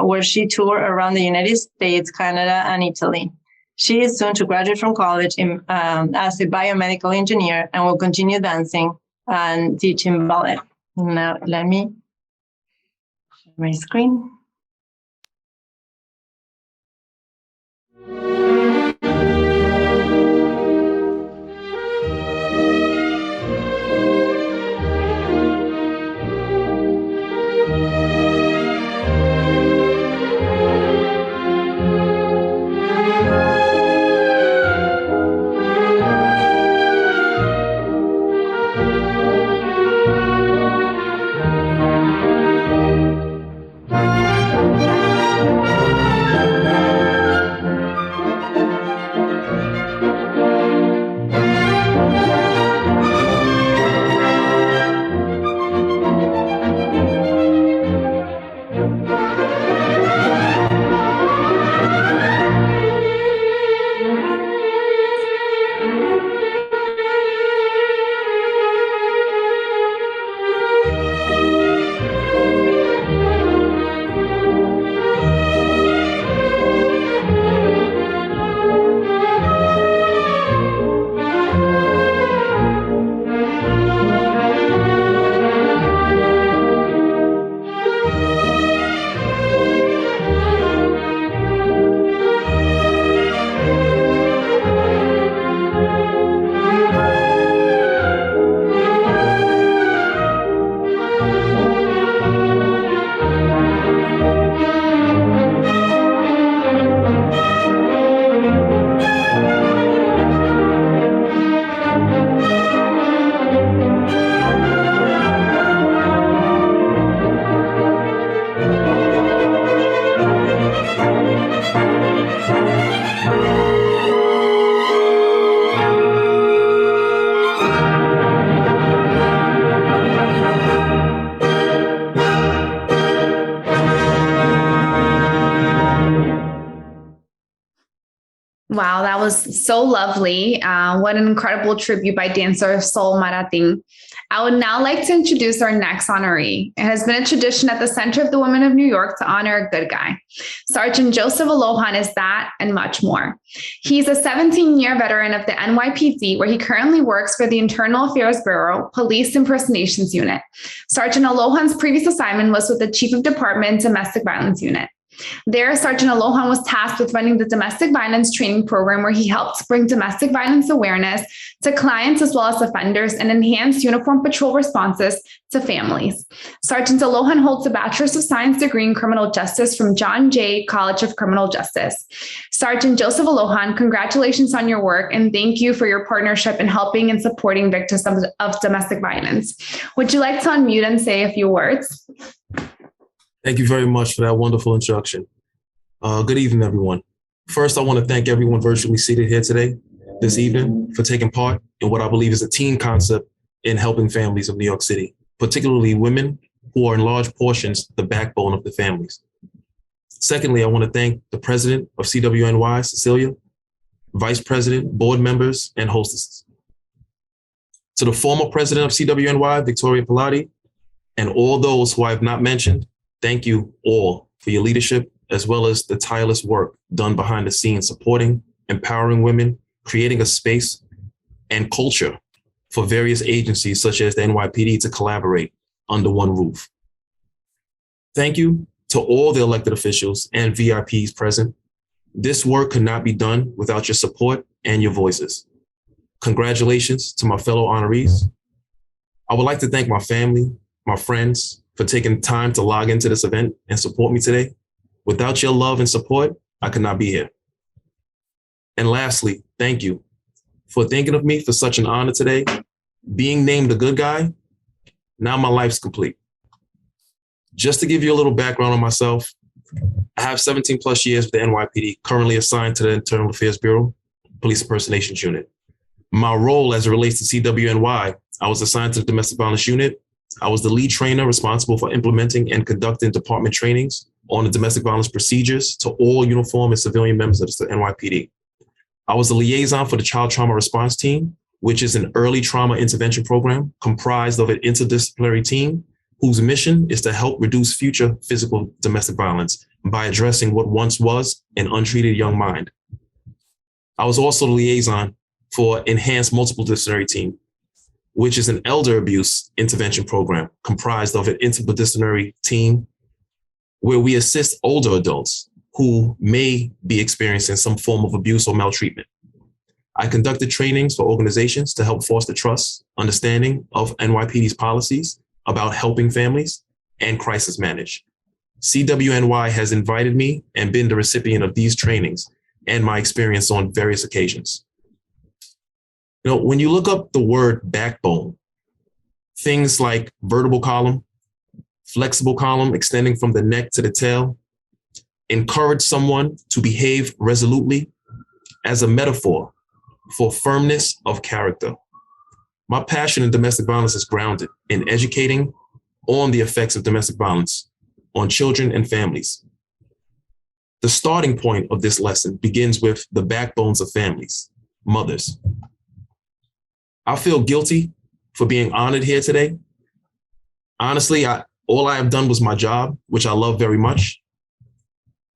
C: where she toured around the United States, Canada, and Italy. She is soon to graduate from college as a biomedical engineer and will continue dancing and teaching ballet. Now, let me share my screen.
A: Wow, that was so lovely. What an incredible tribute by dancer Sol Marattin. I would now like to introduce our next honoree. It has been a tradition at the Center of the Women of New York to honor a good guy. Sergeant Joseph Alohan is that and much more. He's a 17-year veteran of the NYPD, where he currently works for the Internal Affairs Bureau, Police Impersonations Unit. Sergeant Alohan's previous assignment was with the Chief of Department Domestic Violence Unit. There, Sergeant Alohan was tasked with running the domestic violence training program, where he helped bring domestic violence awareness to clients as well as offenders and enhance uniform patrol responses to families. Sergeant Alohan holds a Bachelor's of Science degree in Criminal Justice from John Jay College of Criminal Justice. Sergeant Joseph Alohan, congratulations on your work and thank you for your partnership in helping and supporting victims of domestic violence. Would you like to unmute and say a few words?
M: Thank you very much for that wonderful introduction. Good evening, everyone. First, I want to thank everyone virtually seated here today, this evening, for taking part in what I believe is a team concept in helping families of New York City, particularly women who are in large portions the backbone of the families. Secondly, I want to thank the president of CWNY, Cecilia, vice president, board members, and hostesses. To the former president of CWNY, Victoria Pilati, and all those who I have not mentioned, thank you all for your leadership, as well as the tireless work done behind the scenes, supporting, empowering women, creating a space and culture for various agencies such as the NYPD to collaborate under one roof. Thank you to all the elected officials and VIPs present. This work could not be done without your support and your voices. Congratulations to my fellow honorees. I would like to thank my family, my friends, for taking time to log into this event and support me today. Without your love and support, I could not be here. And lastly, thank you for thinking of me for such an honor today. Being named a good guy, now my life's complete. Just to give you a little background on myself, I have 17 plus years with the NYPD, currently assigned to the Internal Affairs Bureau, Police Impersonations Unit. My role as it relates to CWNY, I was assigned to the Domestic Violence Unit. I was the lead trainer responsible for implementing and conducting department trainings on the domestic violence procedures to all uniform and civilian members of the NYPD. I was the liaison for the Child Trauma Response Team, which is an early trauma intervention program comprised of an interdisciplinary team whose mission is to help reduce future physical domestic violence by addressing what once was an untreated young mind. I was also the liaison for Enhanced Multiple Disciplinary Team, which is an elder abuse intervention program comprised of an interdisciplinary team where we assist older adults who may be experiencing some form of abuse or maltreatment. I conducted trainings for organizations to help foster trust, understanding of NYPD's policies about helping families and crisis manage. CWNY has invited me and been the recipient of these trainings and my experience on various occasions. You know, when you look up the word backbone, things like vertebral column, flexible column extending from the neck to the tail, encourage someone to behave resolutely as a metaphor for firmness of character. My passion in domestic violence is grounded in educating on the effects of domestic violence on children and families. The starting point of this lesson begins with the backbones of families, mothers. I feel guilty for being honored here today. Honestly, all I have done was my job, which I love very much.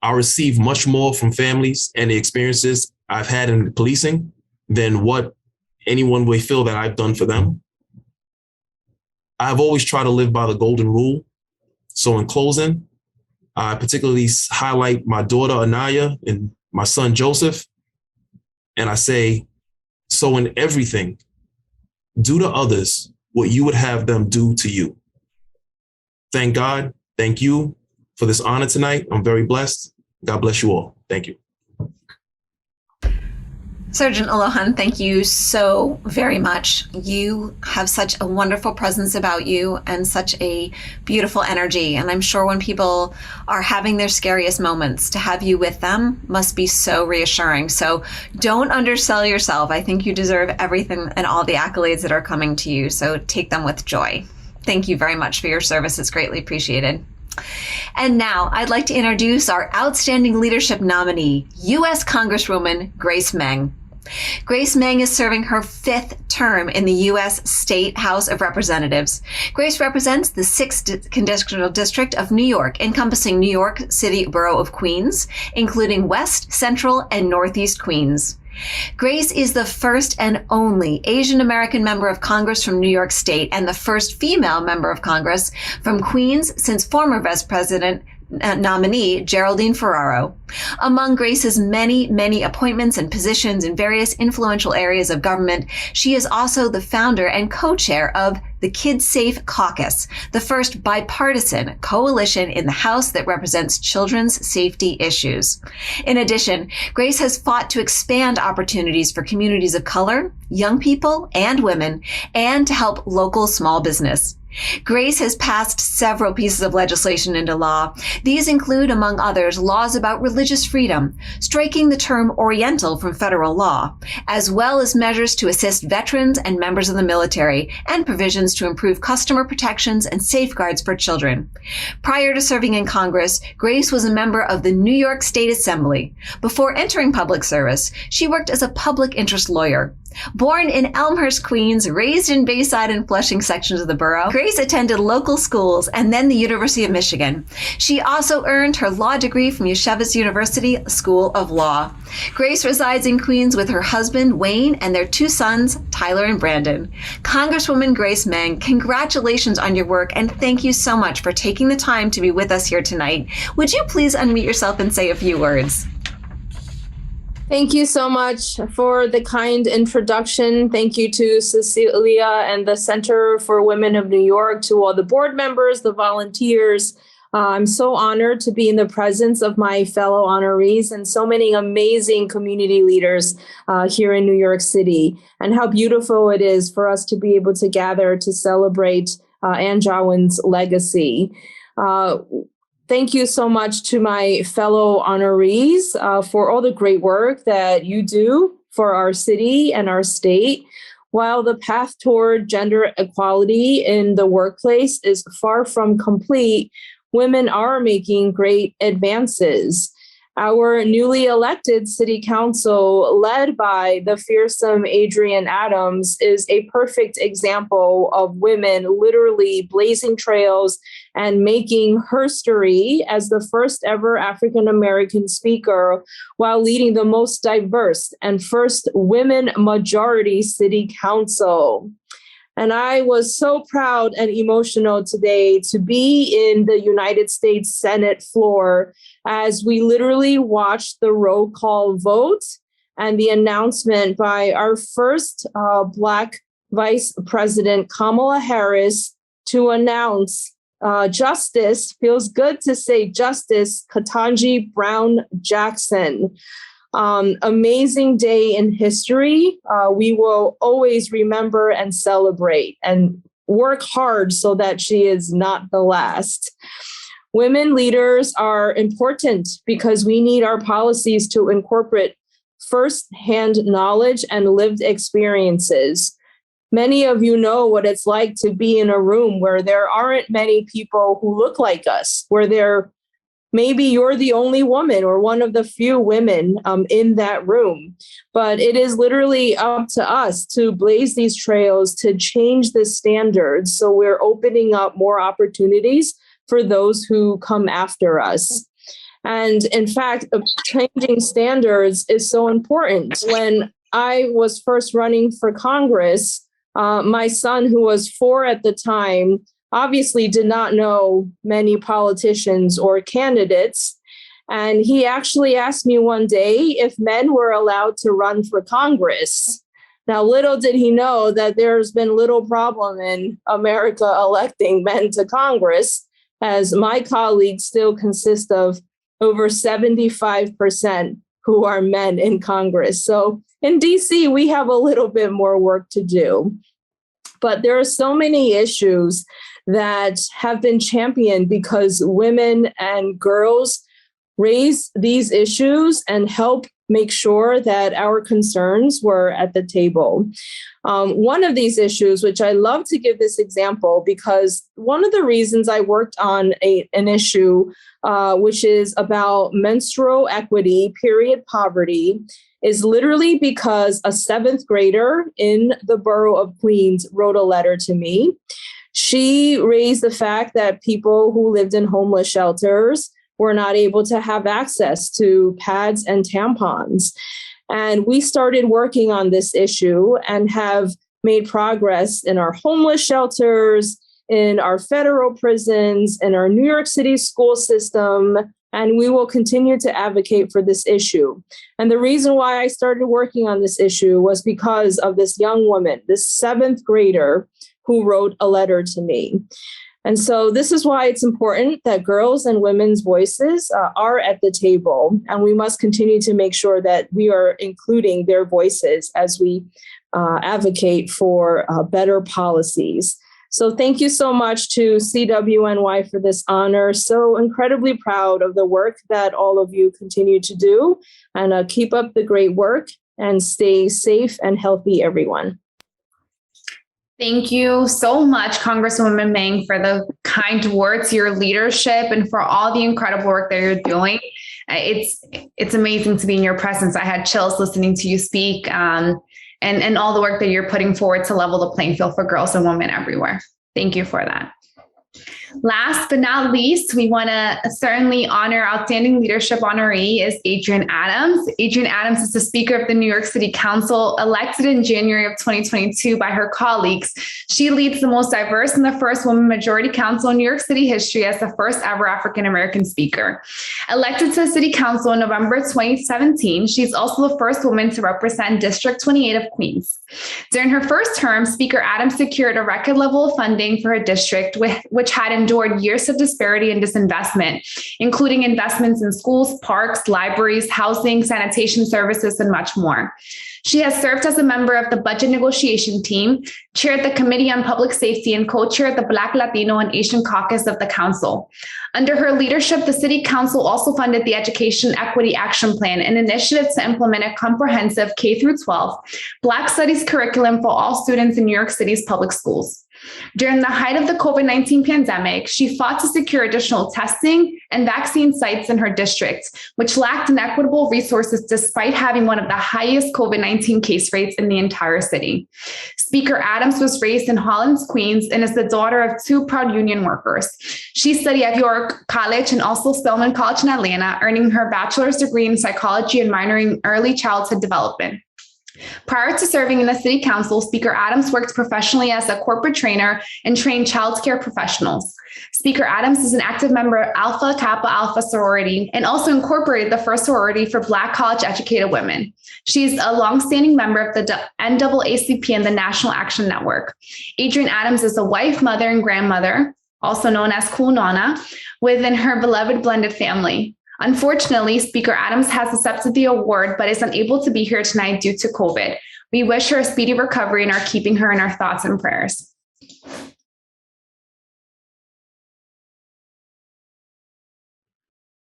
M: I receive much more from families and the experiences I've had in policing than what anyone may feel that I've done for them. I've always tried to live by the golden rule. So in closing, I particularly highlight my daughter, Anaya, and my son, Joseph. And I say, so in everything, do to others what you would have them do to you. Thank God. Thank you for this honor tonight. I'm very blessed. God bless you all. Thank you.
B: Sergeant Alohan, thank you so very much. You have such a wonderful presence about you and such a beautiful energy. And I'm sure when people are having their scariest moments, to have you with them must be so reassuring. So don't undersell yourself. I think you deserve everything and all the accolades that are coming to you. So take them with joy. Thank you very much for your service. It's greatly appreciated. And now I'd like to introduce our Outstanding Leadership nominee, U.S. Congresswoman Grace Meng. Grace Meng is serving her 5th term in the U.S. State House of Representatives. Grace represents the 6th Congressional District of New York, encompassing New York City Borough of Queens, including West, Central, and Northeast Queens. Grace is the first and only Asian American member of Congress from New York State and the first female member of Congress from Queens since former Vice President nominee Geraldine Ferraro. Among Grace's many appointments and positions in various influential areas of government, she is also the founder and co-chair of the Kids Safe Caucus, the first bipartisan coalition in the House that represents children's safety issues. In addition, Grace has fought to expand opportunities for communities of color, young people, and women, and to help local small business. Grace has passed several pieces of legislation into law. These include, among others, laws about religious freedom, striking the term Oriental from federal law, as well as measures to assist veterans and members of the military, and provisions to improve customer protections and safeguards for children. Prior to serving in Congress, Grace was a member of the New York State Assembly. Before entering public service, she worked as a public interest lawyer. Born in Elmhurst, Queens, raised in Bayside and Flushing sections of the borough, Grace attended local schools and then the University of Michigan. She also earned her law degree from Yeshivas University School of Law. Grace resides in Queens with her husband, Wayne, and their 2 sons, Tyler and Brandon. Congresswoman Grace Meng, congratulations on your work, and thank you so much for taking the time to be with us here tonight. Would you please unmute yourself and say a few words?
N: Thank you so much for the kind introduction. Thank you to Cecilia and the Center for Women of New York, to all the board members, the volunteers. I'm so honored to be in the presence of my fellow honorees and so many amazing community leaders here in New York City. And how beautiful it is for us to be able to gather to celebrate Ann Jawin's legacy. Thank you so much to my fellow honorees for all the great work that you do for our city and our state. While the path toward gender equality in the workplace is far from complete, women are making great advances. Our newly elected city council, led by the fearsome Adrienne Adams, is a perfect example of women literally blazing trails and making history as the first ever African-American speaker while leading the most diverse and first women majority city council. And I was so proud and emotional today to be in the United States Senate floor as we literally watched the roll call vote and the announcement by our first Black Vice President, Kamala Harris, to announce Justice, feels good to say Justice, Ketanji Brown Jackson. Amazing day in history. We will always remember and celebrate and work hard so that she is not the last. Women leaders are important because we need our policies to incorporate first-hand knowledge and lived experiences. Many of you know what it's like to be in a room where there aren't many people who look like us, where maybe you're the only woman or one of the few women in that room. But it is literally up to us to blaze these trails, to change the standards. So we're opening up more opportunities for those who come after us. And in fact, changing standards is so important. When I was first running for Congress, my son, who was 4 at the time, obviously did not know many politicians or candidates. And he actually asked me one day if men were allowed to run for Congress. Now, little did he know that there's been little problem in America electing men to Congress, as my colleagues still consist of over 75% who are men in Congress. So in DC, we have a little bit more work to do. But there are so many issues that have been championed because women and girls raise these issues and help make sure that our concerns were at the table. One of these issues, which I love to give this example, because one of the reasons I worked on an issue which is about menstrual equity, period poverty, is literally because a 7th grader in the borough of Queens wrote a letter to me. She raised the fact that people who lived in homeless shelters were not able to have access to pads and tampons. And we started working on this issue and have made progress in our homeless shelters, in our federal prisons, in our New York City school system, and we will continue to advocate for this issue. And the reason why I started working on this issue was because of this young woman, this 7th grader who wrote a letter to me. And so this is why it's important that girls and women's voices are at the table, and we must continue to make sure that we are including their voices as we advocate for better policies. So thank you so much to CWNY for this honor. So incredibly proud of the work that all of you continue to do, and keep up the great work and stay safe and healthy, everyone.
A: Thank you so much, Congresswoman Meng, for the kind words, your leadership, and for all the incredible work that you're doing. It's amazing to be in your presence. I had chills listening to you speak, and all the work that you're putting forward to level the playing field for girls and women everywhere. Thank you for that. Last but not least, we want to certainly honor outstanding leadership honoree is Adrienne Adams. Adrienne Adams is the Speaker of the New York City Council, elected in January of 2022 by her colleagues. She leads the most diverse and the first woman majority council in New York City history as the first ever African-American speaker. Elected to the City Council in November 2017, she's also the first woman to represent District 28 of Queens. During her first term, Speaker Adams secured a record level of funding for her district, which had endured years of disparity and disinvestment, including investments in schools, parks, libraries, housing, sanitation services, and much more. She has served as a member of the budget negotiation team, chaired the Committee on Public Safety, and co-chaired the Black, Latino, and Asian Caucus of the Council. Under her leadership, the City Council also funded the Education Equity Action Plan, an initiative to implement a comprehensive K-12 Black Studies curriculum for all students in New York City's public schools. During the height of the COVID-19 pandemic, she fought to secure additional testing and vaccine sites in her district, which lacked inequitable resources despite having one of the highest COVID-19 case rates in the entire city. Speaker Adams was raised in Hollins, Queens, and is the daughter of 2 proud union workers. She studied at York College and also Spelman College in Atlanta, earning her bachelor's degree in psychology and minoring in early childhood development. Prior to serving in the City Council, Speaker Adams worked professionally as a corporate trainer and trained childcare professionals. Speaker Adams is an active member of Alpha Kappa Alpha sorority and also incorporated the first sorority for Black college-educated women. She's a longstanding member of the NAACP and the National Action Network. Adrienne Adams is a wife, mother, and grandmother, also known as Cool Nana, within her beloved blended family. Unfortunately, Speaker Adams has accepted the award, but is unable to be here tonight due to COVID. We wish her a speedy recovery and are keeping her in our thoughts and prayers.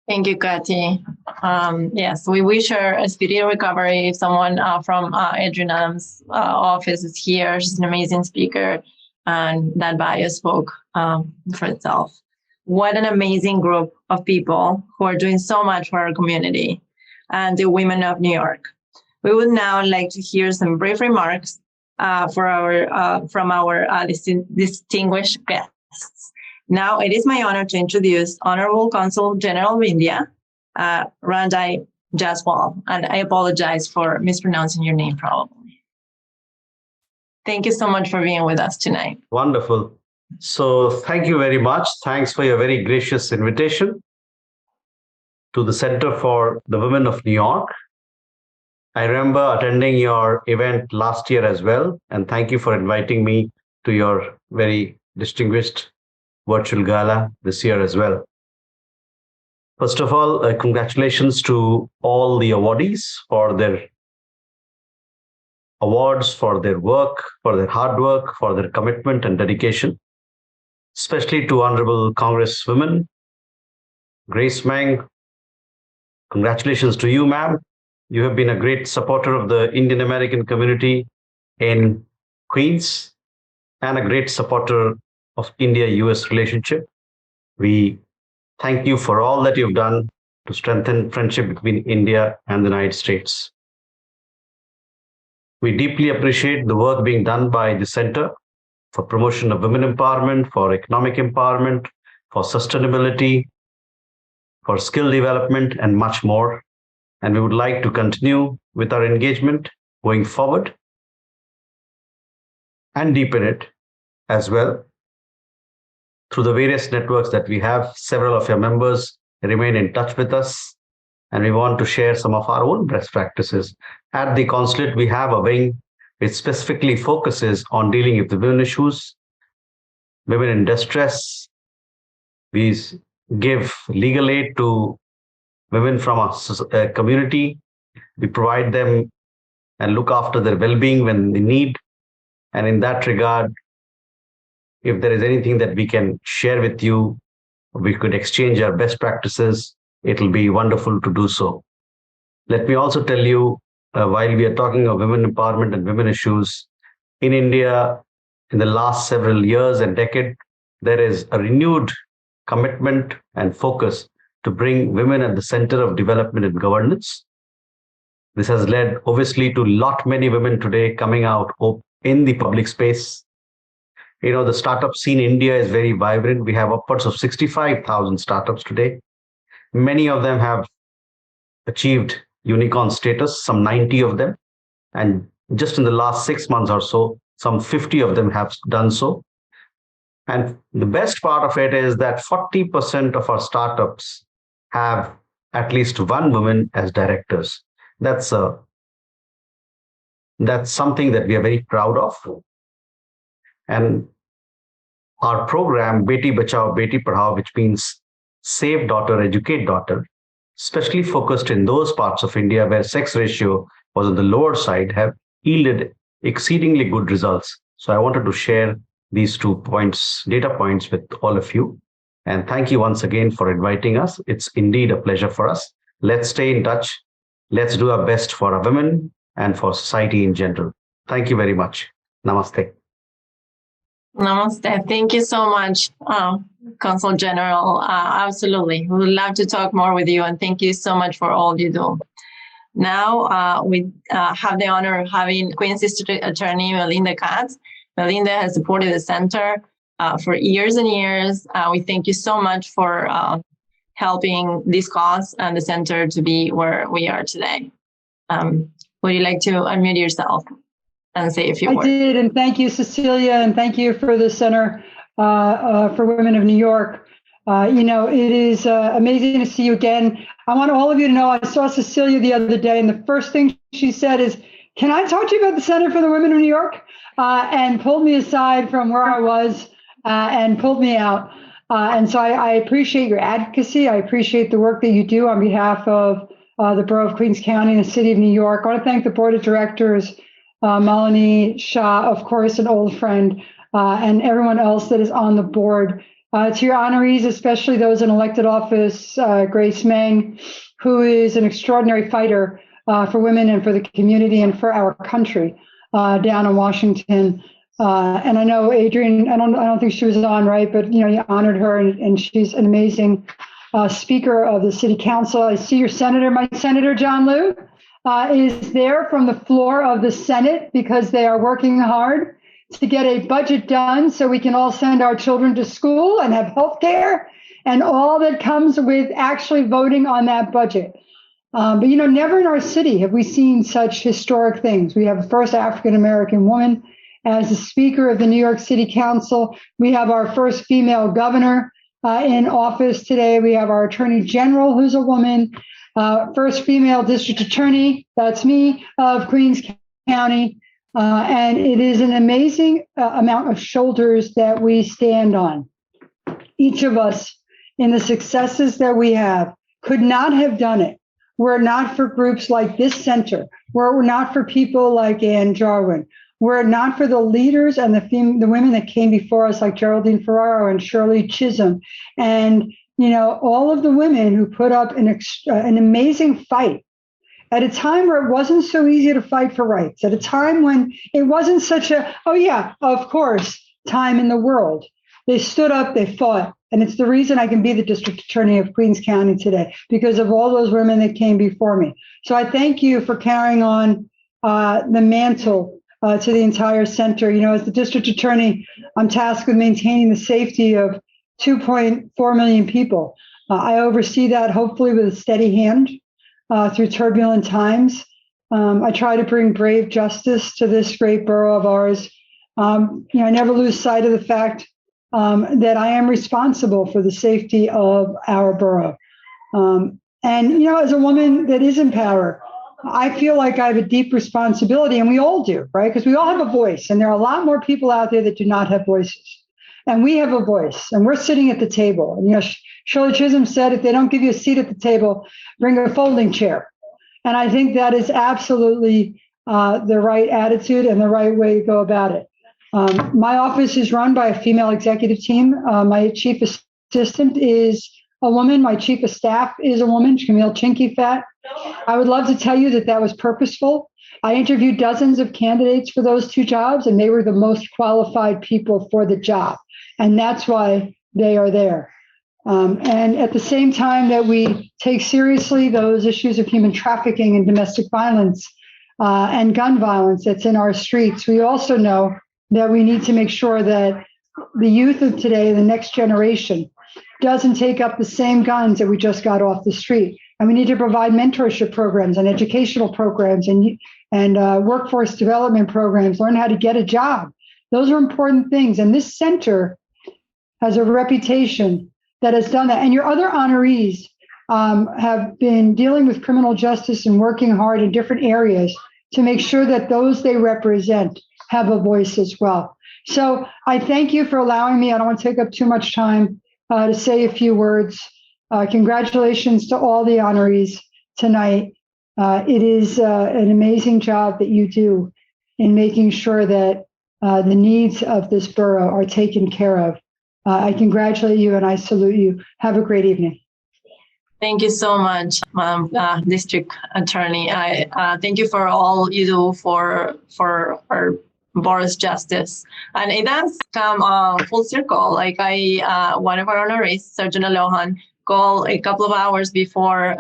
C: Thank you, Kati. Yes, we wish her a speedy recovery. If someone from Adrienne Adams' office is here, she's an amazing speaker, and that bio spoke for itself. What an amazing group of people who are doing so much for our community and the women of New York. We would now like to hear some brief remarks from our distinguished guests. Now, it is my honor to introduce Honorable Consul General of India, Ranjai Jaswal, and I apologize for mispronouncing your name probably. Thank you so much for being with us tonight.
O: Wonderful. So thank you very much. Thanks for your very gracious invitation to the Center for the Women of New York. I remember attending your event last year as well, and thank you for inviting me to your very distinguished virtual gala this year as well. First of all, congratulations to all the awardees for their awards, for their work, for their hard work, for their commitment and dedication. Especially to Honorable Congresswoman Grace Meng. Congratulations to you, ma'am. You have been a great supporter of the Indian American community in Queens and a great supporter of India-US relationship. We thank you for all that you've done to strengthen friendship between India and the United States. We deeply appreciate the work being done by the Center for promotion of women empowerment, for economic empowerment, for sustainability, for skill development, and much more. And we would like to continue with our engagement going forward and deepen it as well through the various networks that we have. Several of your members remain in touch with us, and we want to share some of our own best practices. At the consulate, we have a wing which specifically focuses on dealing with the women issues, women in distress. We give legal aid to women from our community. We provide them and look after their well-being when they need. And in that regard, if there is anything that we can share with you, we could exchange our best practices. It'll be wonderful to do so. Let me also tell you, while we are talking of women empowerment and women issues, in India, in the last several years and decade, there is a renewed commitment and focus to bring women at the center of development and governance. This has led, obviously, to many women today coming out in the public space. You know, the startup scene in India is very vibrant. We have upwards of 65,000 startups today. Many of them have achieved unicorn status, some 90 of them. And just in the last 6 months or so, some 50 of them have done so. And the best part of it is that 40% of our startups have at least one woman as directors. That's something that we are very proud of. And our program, Beti Bachao, Beti Padhao, which means Save Daughter, Educate Daughter, especially focused in those parts of India where sex ratio was on the lower side, have yielded exceedingly good results. So I wanted to share these 2 points, data points with all of you. And thank you once again for inviting us. It's indeed a pleasure for us. Let's stay in touch. Let's do our best for our women and for society in general. Thank you very much. Namaste.
C: Namaste. Thank you so much, Consul General. Absolutely. We would love to talk more with you, and thank you so much for all you do. Now, we have the honor of having Queens District Attorney Melinda Katz. Melinda has supported the center for years and years. We thank you so much for helping this cause and the center to be where we are today. Would you like to unmute yourself and say a few words?
P: I did, and thank you, Cecilia, and thank you for the Center for Women of New York. It is amazing to see you again. I want all of you to know I saw Cecilia the other day, and the first thing she said is, "Can I talk to you about the Center for the Women of New York?" And pulled me aside from where I was and pulled me out. And so I appreciate your advocacy. I appreciate the work that you do on behalf of the Borough of Queens County and the City of New York. I want to thank the Board of Directors, Malini Shah, of course, an old friend, and everyone else that is on the board. To your honorees, especially those in elected office, Grace Meng, who is an extraordinary fighter for women and for the community and for our country down in Washington. And I know Adrienne, I don't think she was on, right? But, you honored her, and she's an amazing Speaker of the City Council. I see your senator, my Senator John Liu, is there from the floor of the Senate because they are working hard to get a budget done so we can all send our children to school and have health care and all that comes with actually voting on that budget. But, never in our city have we seen such historic things. We have the first African-American woman as the Speaker of the New York City Council. We have our first female governor in office today. We have our Attorney General, who's a woman, first female district attorney, that's me, of Queens County. And it is an amazing amount of shoulders that we stand on. Each of us in the successes that we have could not have done it were it not for groups like this center, were it not for people like Ann Jarwin, were it not for the leaders and the women that came before us, like Geraldine Ferraro and Shirley Chisholm, and all of the women who put up an amazing fight at a time where it wasn't so easy to fight for rights, at a time when it wasn't such a, oh yeah, of course, time in the world. They stood up, they fought. And it's the reason I can be the district attorney of Queens County today, because of all those women that came before me. So I thank you for carrying on the mantle to the entire center. You know, as the district attorney, I'm tasked with maintaining the safety of 2.4 million people. I oversee that hopefully with a steady hand through turbulent times. I try to bring brave justice to this great borough of ours. I never lose sight of the fact that I am responsible for the safety of our borough. And, as a woman that is in power, I feel like I have a deep responsibility, and we all do, right? Because we all have a voice, and there are a lot more people out there that do not have voices. And we have a voice, and we're sitting at the table. And, Shirley Chisholm said, if they don't give you a seat at the table, bring a folding chair. And I think that is absolutely the right attitude and the right way to go about it. My office is run by a female executive team. My chief assistant is a woman. My chief of staff is a woman, Camille Chinky-Fat. I would love to tell you that that was purposeful. I interviewed dozens of candidates for those two jobs, and they were the most qualified people for the job. And that's why they are there. And at the same time that we take seriously those issues of human trafficking and domestic violence and gun violence that's in our streets, we also know that we need to make sure that the youth of today, the next generation, doesn't take up the same guns that we just got off the street. And we need to provide mentorship programs and educational programs and workforce development programs, learn how to get a job. Those are important things. And this center has a reputation that has done that. And your other honorees have been dealing with criminal justice and working hard in different areas to make sure that those they represent have a voice as well. So I thank you for allowing me. I don't want to take up too much time to say a few words. Congratulations to all the honorees tonight. It is an amazing job that you do in making sure that the needs of this borough are taken care of. I congratulate you and I salute you. Have a great evening.
C: Thank you so much, District Attorney. I thank you for all you do for our borough's justice. And it does come full circle. Like one of our honorees, Sergeant Alohan, called a couple of hours before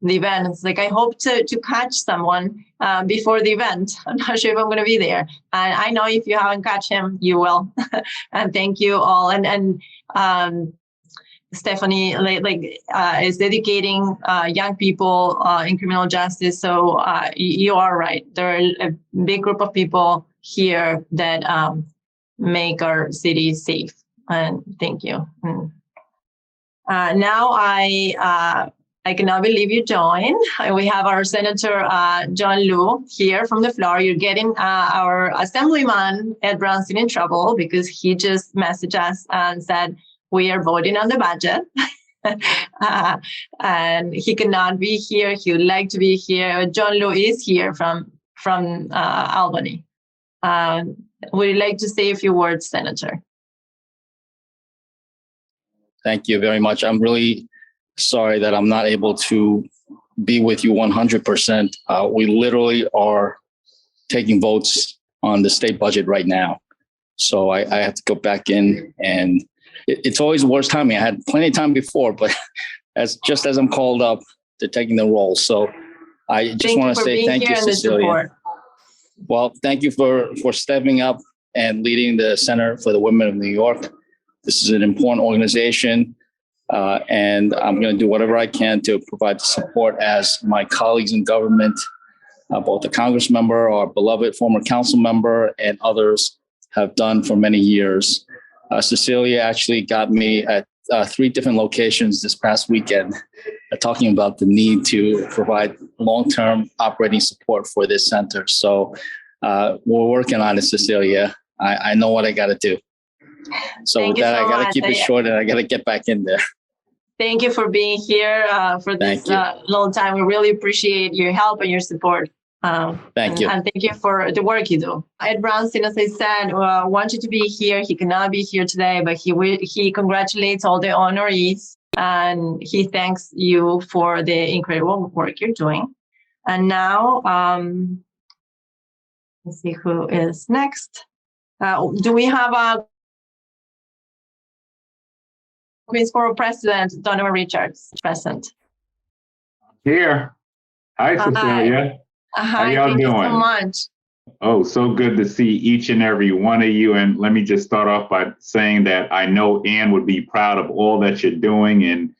C: the event. It's like, I hope to catch someone before the event. I'm not sure if I'm going to be there. And I know if you haven't catch him, you will. And thank you all. And Stephanie is dedicating young people in criminal justice. So you are right. There are a big group of people here that make our city safe. And thank you. Now I cannot believe you joined. We have our Senator John Liu here from the floor. You're getting our Assemblyman Ed Brownstein in trouble because he just messaged us and said, we are voting on the budget. And he cannot be here. He would like to be here. John Liu is here from Albany. Would you like to say a few words, Senator?
Q: Thank you very much. I'm really sorry that I'm not able to be with you 100%. We literally are taking votes on the state budget right now. So I have to go back in, and it's always the worst timing. I had plenty of time before, but as I'm called up, they're taking the role. So I just want to say thank you, Cecilia. Well, thank you for stepping up and leading the Center for the Women of New York. This is an important organization. And I'm going to do whatever I can to provide the support as my colleagues in government, both the Congress member, our beloved former council member, and others have done for many years. Cecilia actually got me at 3 different locations this past weekend talking about the need to provide long-term operating support for this center. So we're working on it, Cecilia. I know what I got to do. So with that, I got to keep it short and I got to get back in there.
C: Thank you for being here for this long time. We really appreciate your help and your support.
Q: Thank you.
C: And thank you for the work you do. Ed Brownstein, as I said, wanted to be here. He cannot be here today, but he congratulates all the honorees and he thanks you for the incredible work you're doing. And now, let's see who is next. Do we have a Greensboro President, Donovan Richards, present?
R: Here. Hi, Cecilia.
C: Hi,
R: How y'all
C: thank
R: doing?
C: you so much.
R: Oh, so good to see each and every one of you. And let me just start off by saying that I know Ann would be proud of all that you're doing, and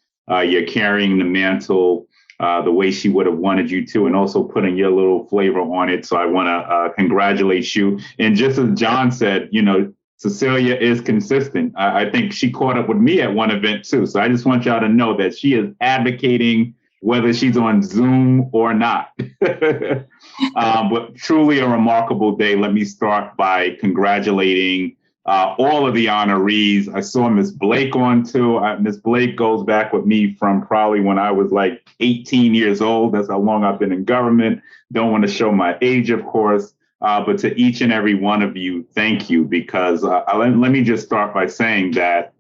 R: you're carrying the mantle the way she would have wanted you to, and also putting your little flavor on it. So I want to congratulate you. And just as John said, you know, Cecilia is consistent. I think she caught up with me at one event too. So I just want y'all to know that she is advocating whether she's on Zoom or not. But truly a remarkable day. Let me start by congratulating all of the honorees. I saw Miss Blake on too. Miss Blake goes back with me from probably when I was like 18 years old. That's how long I've been in government. Don't want to show my age, of course. But to each and every one of you, thank you, because let me just start by saying that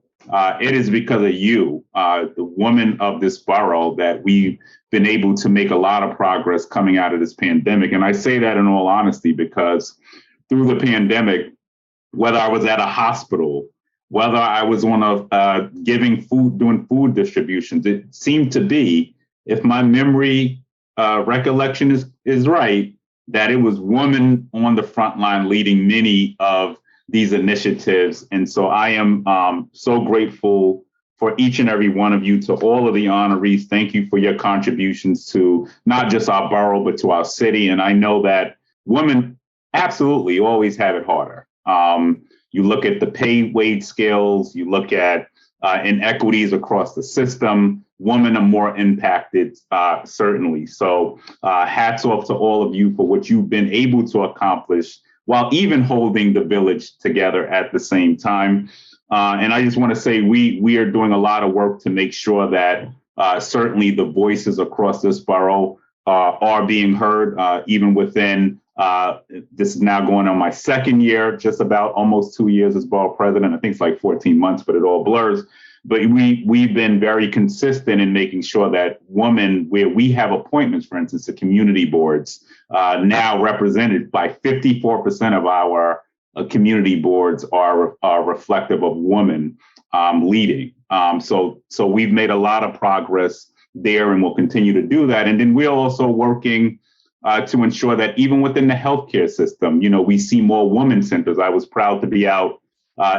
R: it is because of you, the woman of this borough, that we've been able to make a lot of progress coming out of this pandemic. And I say that in all honesty, because through the pandemic, whether I was at a hospital, whether I was on giving food, doing food distributions, it seemed to be, if my memory recollection is right, that it was women on the front line leading many of these initiatives. And so I am so grateful for each and every one of you. To all of the honorees, thank you for your contributions to not just our borough, but to our city. And I know that women absolutely always have it harder. You look at the pay wage scales, you look at inequities across the system, women are more impacted, certainly. So hats off to all of you for what you've been able to accomplish while even holding the village together at the same time. And I just want to say we are doing a lot of work to make sure that certainly the voices across this borough are being heard, even within, this is now going on my second year, just about almost 2 years as borough president. I think it's like 14 months, but it all blurs. But we've been very consistent in making sure that women, where we have appointments, for instance, the community boards, now represented by 54% of our community boards are reflective of women leading. So we've made a lot of progress there, and we'll continue to do that. And then we're also working to ensure that even within the healthcare system, you know, we see more women centers. I was proud to be out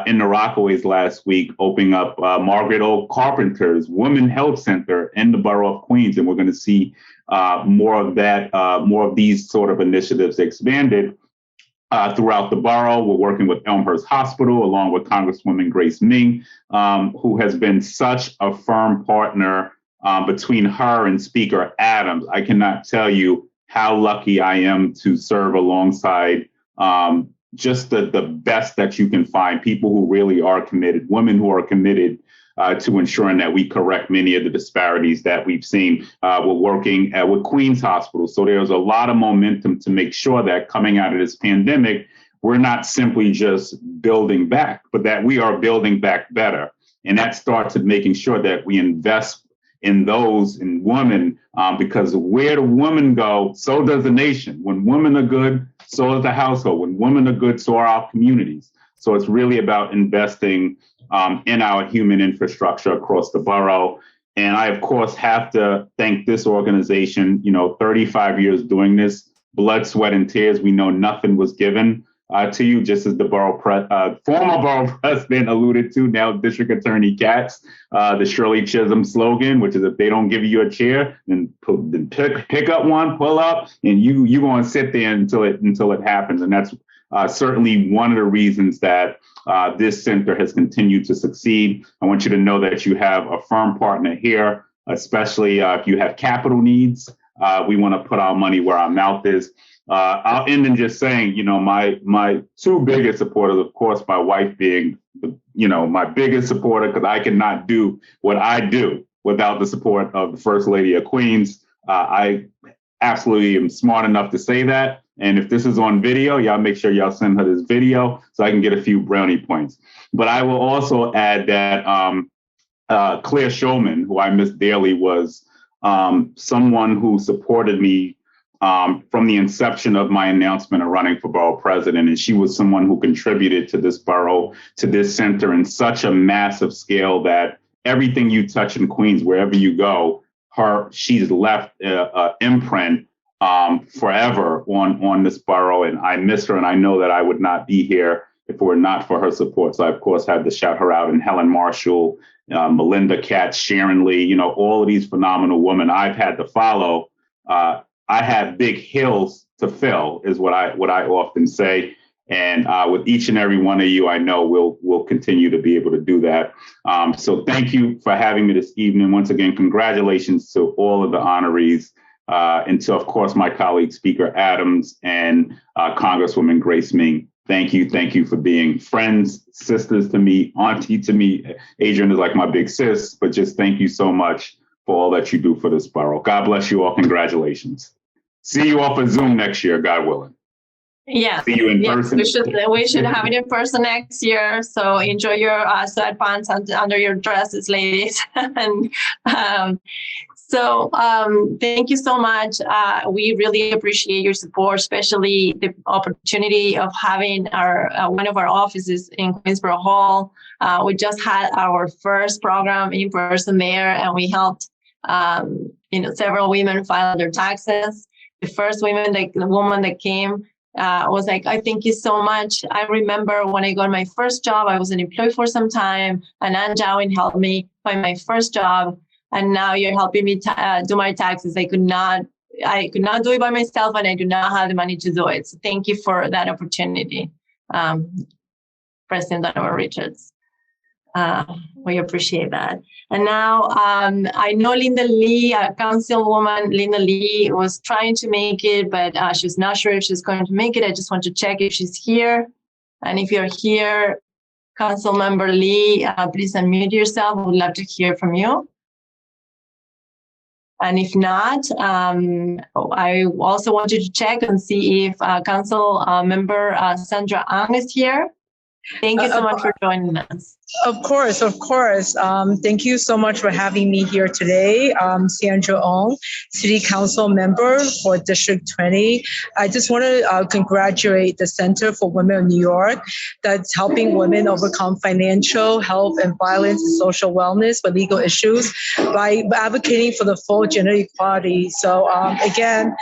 R: in the Rockaways last week, opening up Margaret O. Carpenter's Women Health Center in the borough of Queens. And we're going to see more of that, more of these sort of initiatives expanded throughout the borough. We're working with Elmhurst Hospital, along with Congresswoman Grace Meng, who has been such a firm partner between her and Speaker Adams. I cannot tell you how lucky I am to serve alongside just the best that you can find, people who really are committed, women who are committed to ensuring that we correct many of the disparities that we've seen. We're working with Queens Hospital. So there's a lot of momentum to make sure that coming out of this pandemic, we're not simply just building back, but that we are building back better. And that starts with making sure that we invest in those, in women, because where the women go, so does the nation. When women are good, so is the household. When women are good, so are our communities. So it's really about investing in our human infrastructure across the borough. And I, of course, have to thank this organization, 35 years doing this, blood, sweat, and tears. We know nothing was given to you, just as the former borough president alluded to, now District Attorney Katz, the Shirley Chisholm slogan, which is if they don't give you a chair, then pick up one, pull up, and you going to sit there until it happens. And that's certainly one of the reasons that this center has continued to succeed. I want you to know that you have a firm partner here, especially if you have capital needs. We want to put our money where our mouth is. I'll end in just saying, my two biggest supporters, of course, my wife being, my biggest supporter, because I cannot do what I do without the support of the First Lady of Queens. I absolutely am smart enough to say that. And if this is on video, y'all make sure y'all send her this video so I can get a few brownie points. But I will also add that Claire Shulman, who I miss dearly, was someone who supported me from the inception of my announcement of running for borough president. And she was someone who contributed to this borough, to this center in such a massive scale that everything you touch in Queens, wherever you go, she's left an imprint forever on this borough. And I miss her, and I know that I would not be here if it were not for her support. So I, of course, had to shout her out, and Helen Marshall, Melinda Katz, Sharon Lee, all of these phenomenal women I've had to follow. I have big hills to fill, is what I often say. And with each and every one of you, I know we'll continue to be able to do that. So thank you for having me this evening. Once again, congratulations to all of the honorees, and to, of course, my colleague, Speaker Adams, and Congresswoman Grace Meng. Thank you for being friends, sisters to me, auntie to me. Adrienne is like my big sis, but just thank you so much for all that you do for this borough. God bless you all. Congratulations. See you all for Zoom next year, God willing.
C: Yeah.
R: See you in person.
C: We should have it in person next year. So enjoy your sweatpants under your dresses, ladies. And thank you so much. We really appreciate your support, especially the opportunity of having one of our offices in Queensboro Hall. We just had our first program in person there, and we helped several women file their taxes. The first woman that came was like, I thank you so much. I remember when I got my first job, I was an employee for some time, and Ann Jowin helped me find my first job. And now you're helping me do my taxes. I could not do it by myself, and I do not have the money to do it. So thank you for that opportunity, President Donovan Richards. We appreciate that. And now I know Linda Lee, Councilwoman Linda Lee, was trying to make it, but she's not sure if she's going to make it. I just want to check if she's here. And if you're here, Councilmember Lee, please unmute yourself. We would love to hear from you. And if not, I also wanted to check and see if Council Member Sandra Ang is here. Thank you so much for joining us.
S: Of course. Thank you so much for having me here today. Sandra Ong, City Council member for District 20. I just want to congratulate the Center for Women of New York that's helping women overcome financial, health, and violence and social wellness with legal issues by advocating for the full gender equality. So again,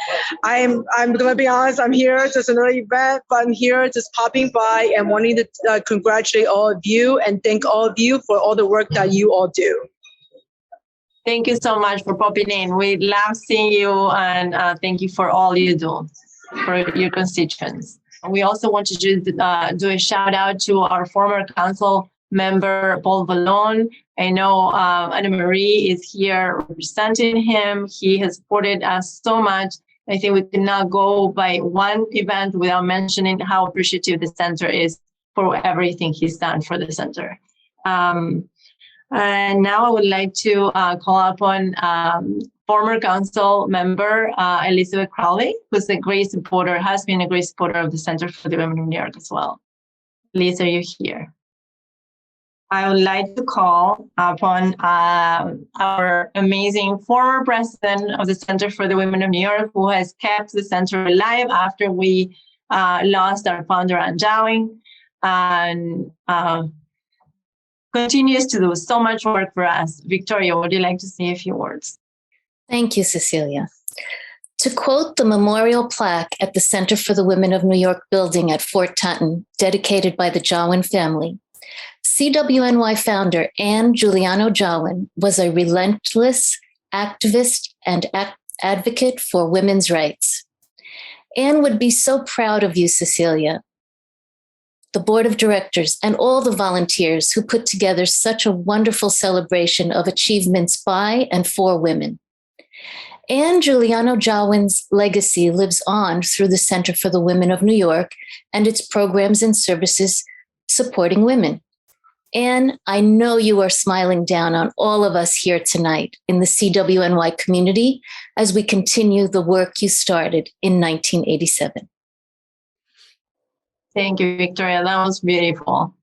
S: I'm going to be honest, I'm here, just another event, but I'm here just popping by and wanting to congratulate all of you and thank all of you for all the work that you all do.
C: Thank you so much for popping in. We love seeing you, and thank you for all you do for your constituents. We also want to do a shout out to our former council member, Paul Vallone. I know Anna Marie is here representing him. He has supported us so much. I think we cannot go by one event without mentioning how appreciative the center is for everything he's done for the center. And now I would like to call upon former council member Elizabeth Crowley, who's a great supporter, has been a great supporter of the Center for the Women of New York as well. Liz, are you here? I would like to call upon our amazing former president of the Center for the Women of New York, who has kept the center alive after we lost our founder, Ann Jowin, and continues to do so much work for us. Victoria, would you like to say a few words?
T: Thank you, Cecilia. To quote the memorial plaque at the Center for the Women of New York building at Fort Tutton, dedicated by the Jowin family, CWNY founder Ann Giuliano Jowin was a relentless activist and advocate for women's rights. Ann would be so proud of you, Cecilia, the board of directors, and all the volunteers who put together such a wonderful celebration of achievements by and for women. Ann Giuliano Jowin's legacy lives on through the Center for the Women of New York and its programs and services supporting women. Ann, I know you are smiling down on all of us here tonight in the CWNY community as we continue the work you started in 1987.
C: Thank you, Victoria. That was beautiful.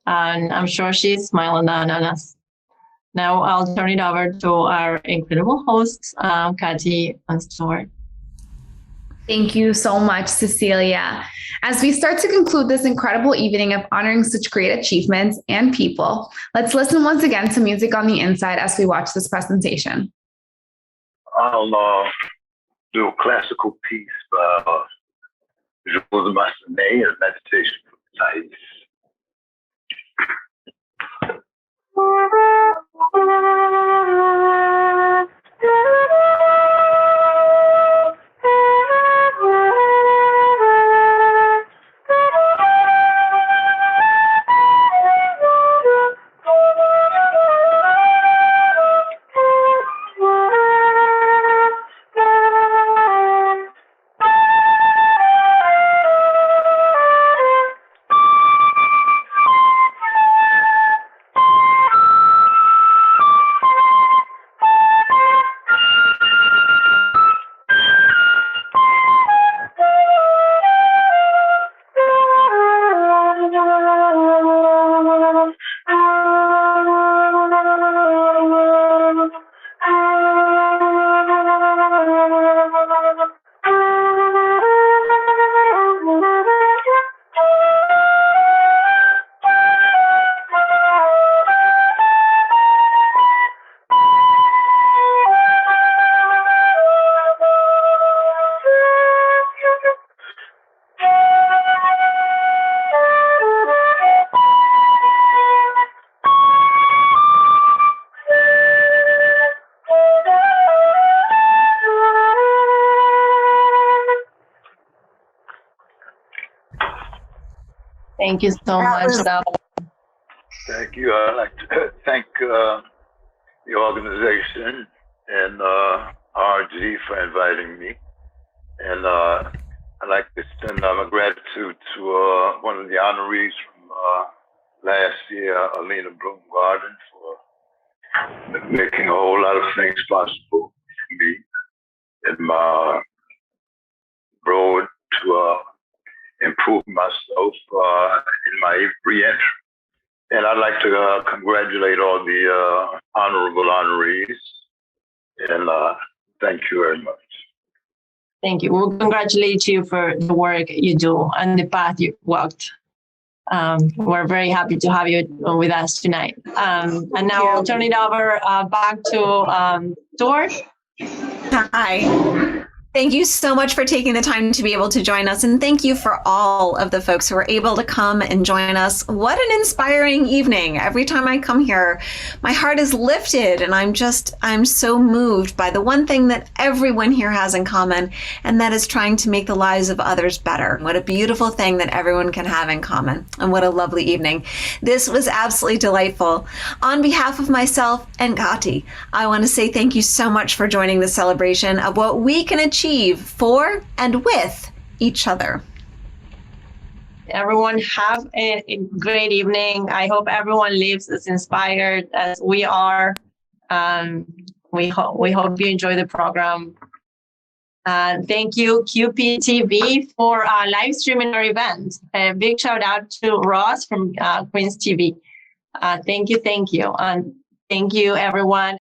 C: And I'm sure she's smiling down on us. Now I'll turn it over to our incredible hosts, Kati and Stewart.
A: Thank you so much, Cecilia. As we start to conclude this incredible evening of honoring such great achievements and people, let's listen once again to music on the inside as we watch this presentation.
U: I'll do a classical piece by Jules Massenet, a meditation for Thais.
C: Thank you so much, Dawud.
U: Thank you. I'd like to thank the organization and RG for inviting me. And I'd like to send my gratitude to one of the honorees from last year, Alina Bloom Garden, for making a whole lot of things possible for me in my road to improve myself in my re-entry. And I'd like to congratulate all the honorable honorees. And thank you very much.
C: Thank you. We'll congratulate you for the work you do and the path you walked. We're very happy to have you with us tonight. And now I'll turn it over back to Stewart.
B: Hi. Thank you so much for taking the time to be able to join us. And thank you for all of the folks who were able to come and join us. What an inspiring evening. Every time I come here, my heart is lifted and I'm so moved by the one thing that everyone here has in common, and that is trying to make the lives of others better. What a beautiful thing that everyone can have in common. And what a lovely evening. This was absolutely delightful. On behalf of myself and Kati, I want to say thank you so much for joining the celebration of what we can achieve for and with each other.
C: Everyone have a great evening. I hope everyone lives as inspired as we are. We hope you enjoy the program. Thank you, QPTV, for live streaming our event. A big shout out to Ross from Queens TV. Thank you. And thank you, everyone.